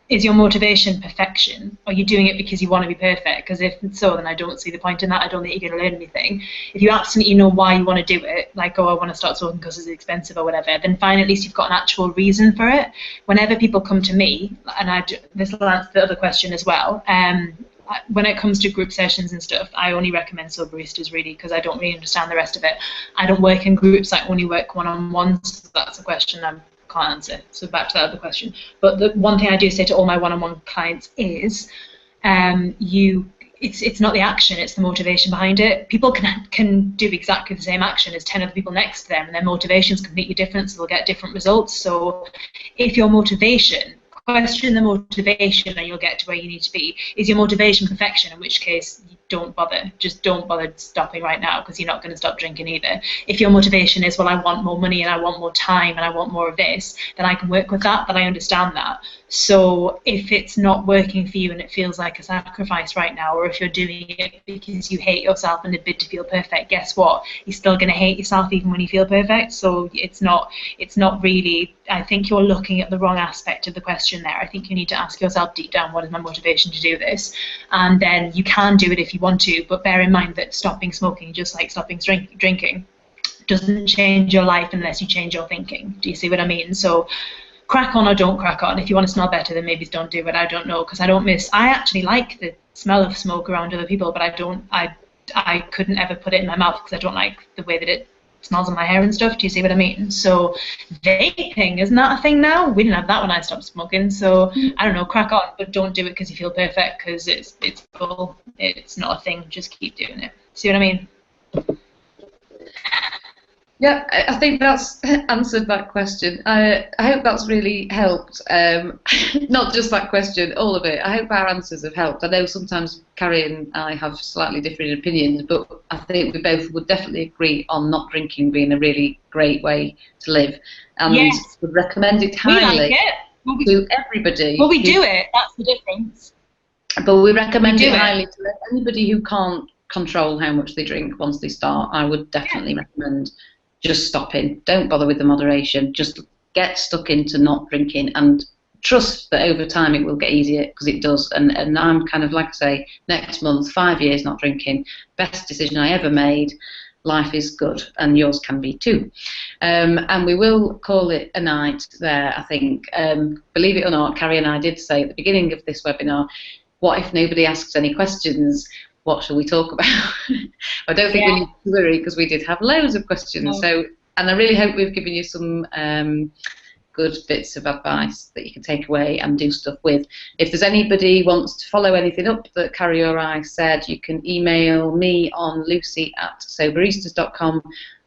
Is your motivation perfection? Or are you doing it because you want to be perfect? Because if so, then I don't see the point in that. I don't think you're going to learn anything. If you absolutely know why you want to do it, like, oh, I want to start smoking because it's expensive or whatever, then fine, at least you've got an actual reason for it. Whenever people come to me, and this will answer the other question as well, when it comes to group sessions and stuff, I only recommend Soberistas, really, because I don't really understand the rest of it. I don't work in groups, I only work one-on-ones, so that's a question I can't answer. So back to that other question. But the one thing I do say to all my one-on-one clients is, it's not the action, it's the motivation behind it. People can do exactly the same action as 10 other people next to them, and their motivation is completely different, so they'll get different results. So if your motivation, question the motivation and you'll get to where you need to be. Is your motivation perfection, in which case don't bother. Just don't bother stopping right now, because you're not going to stop drinking either. If your motivation is, well, I want more money and I want more time and I want more of this, then I can work with that, but I understand that. So if it's not working for you and it feels like a sacrifice right now, or if you're doing it because you hate yourself in a bid to feel perfect, guess what? You're still going to hate yourself even when you feel perfect. So it's not really, I think you're looking at the wrong aspect of the question there. I think you need to ask yourself deep down, what is my motivation to do this? And then you can do it if you want to, but bear in mind that stopping smoking, just like stopping drinking, doesn't change your life unless you change your thinking. Do you see what I mean? So crack on or don't crack on. If you want to smell better, then maybe don't do it. I don't know, because I actually like the smell of smoke around other people, but I couldn't ever put it in my mouth because I don't like the way that it smells on my hair and stuff. Do you see what I mean? So vaping, isn't that a thing now? We didn't have that when I stopped smoking. So I don't know, crack on, but don't do it because you feel perfect, because it's cool. It's not a thing. Just keep doing it. See what I mean? Yeah, I think that's answered that question. I hope that's really helped. Not just that question, all of it. I hope our answers have helped. I know sometimes Carrie and I have slightly different opinions, but I think we both would definitely agree on not drinking being a really great way to live, and yes, would recommend it highly to everybody. Well, we do it. That's the difference. But we recommend it highly to anybody who can't control how much they drink once they start. I would definitely recommend just stopping. Don't bother with the moderation. Just get stuck into not drinking and trust that over time it will get easier, because it does. And I'm kind of, like I say, next month, 5 years not drinking. Best decision I ever made. Life is good, and yours can be too. And we will call it a night there, I think. Believe it or not, Carrie and I did say at the beginning of this webinar, what if nobody asks any questions? What shall we talk about? I don't think we need to worry, because we did have loads of questions. So, and I really hope we've given you some good bits of advice that you can take away and do stuff with. If there's anybody wants to follow anything up that Carrie or I said, you can email me on lucy@soberistas.com,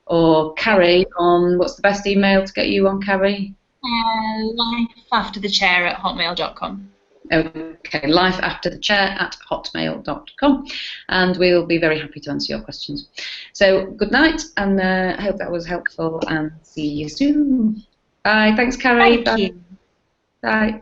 or Carrie on, what's the best email to get you on, Carrie? lifeafterthechair@hotmail.com. Okay, lifeafterthechair@hotmail.com, and we'll be very happy to answer your questions. So good night, and I hope that was helpful, and see you soon. Bye. Thanks, Carrie. Thank you. Bye.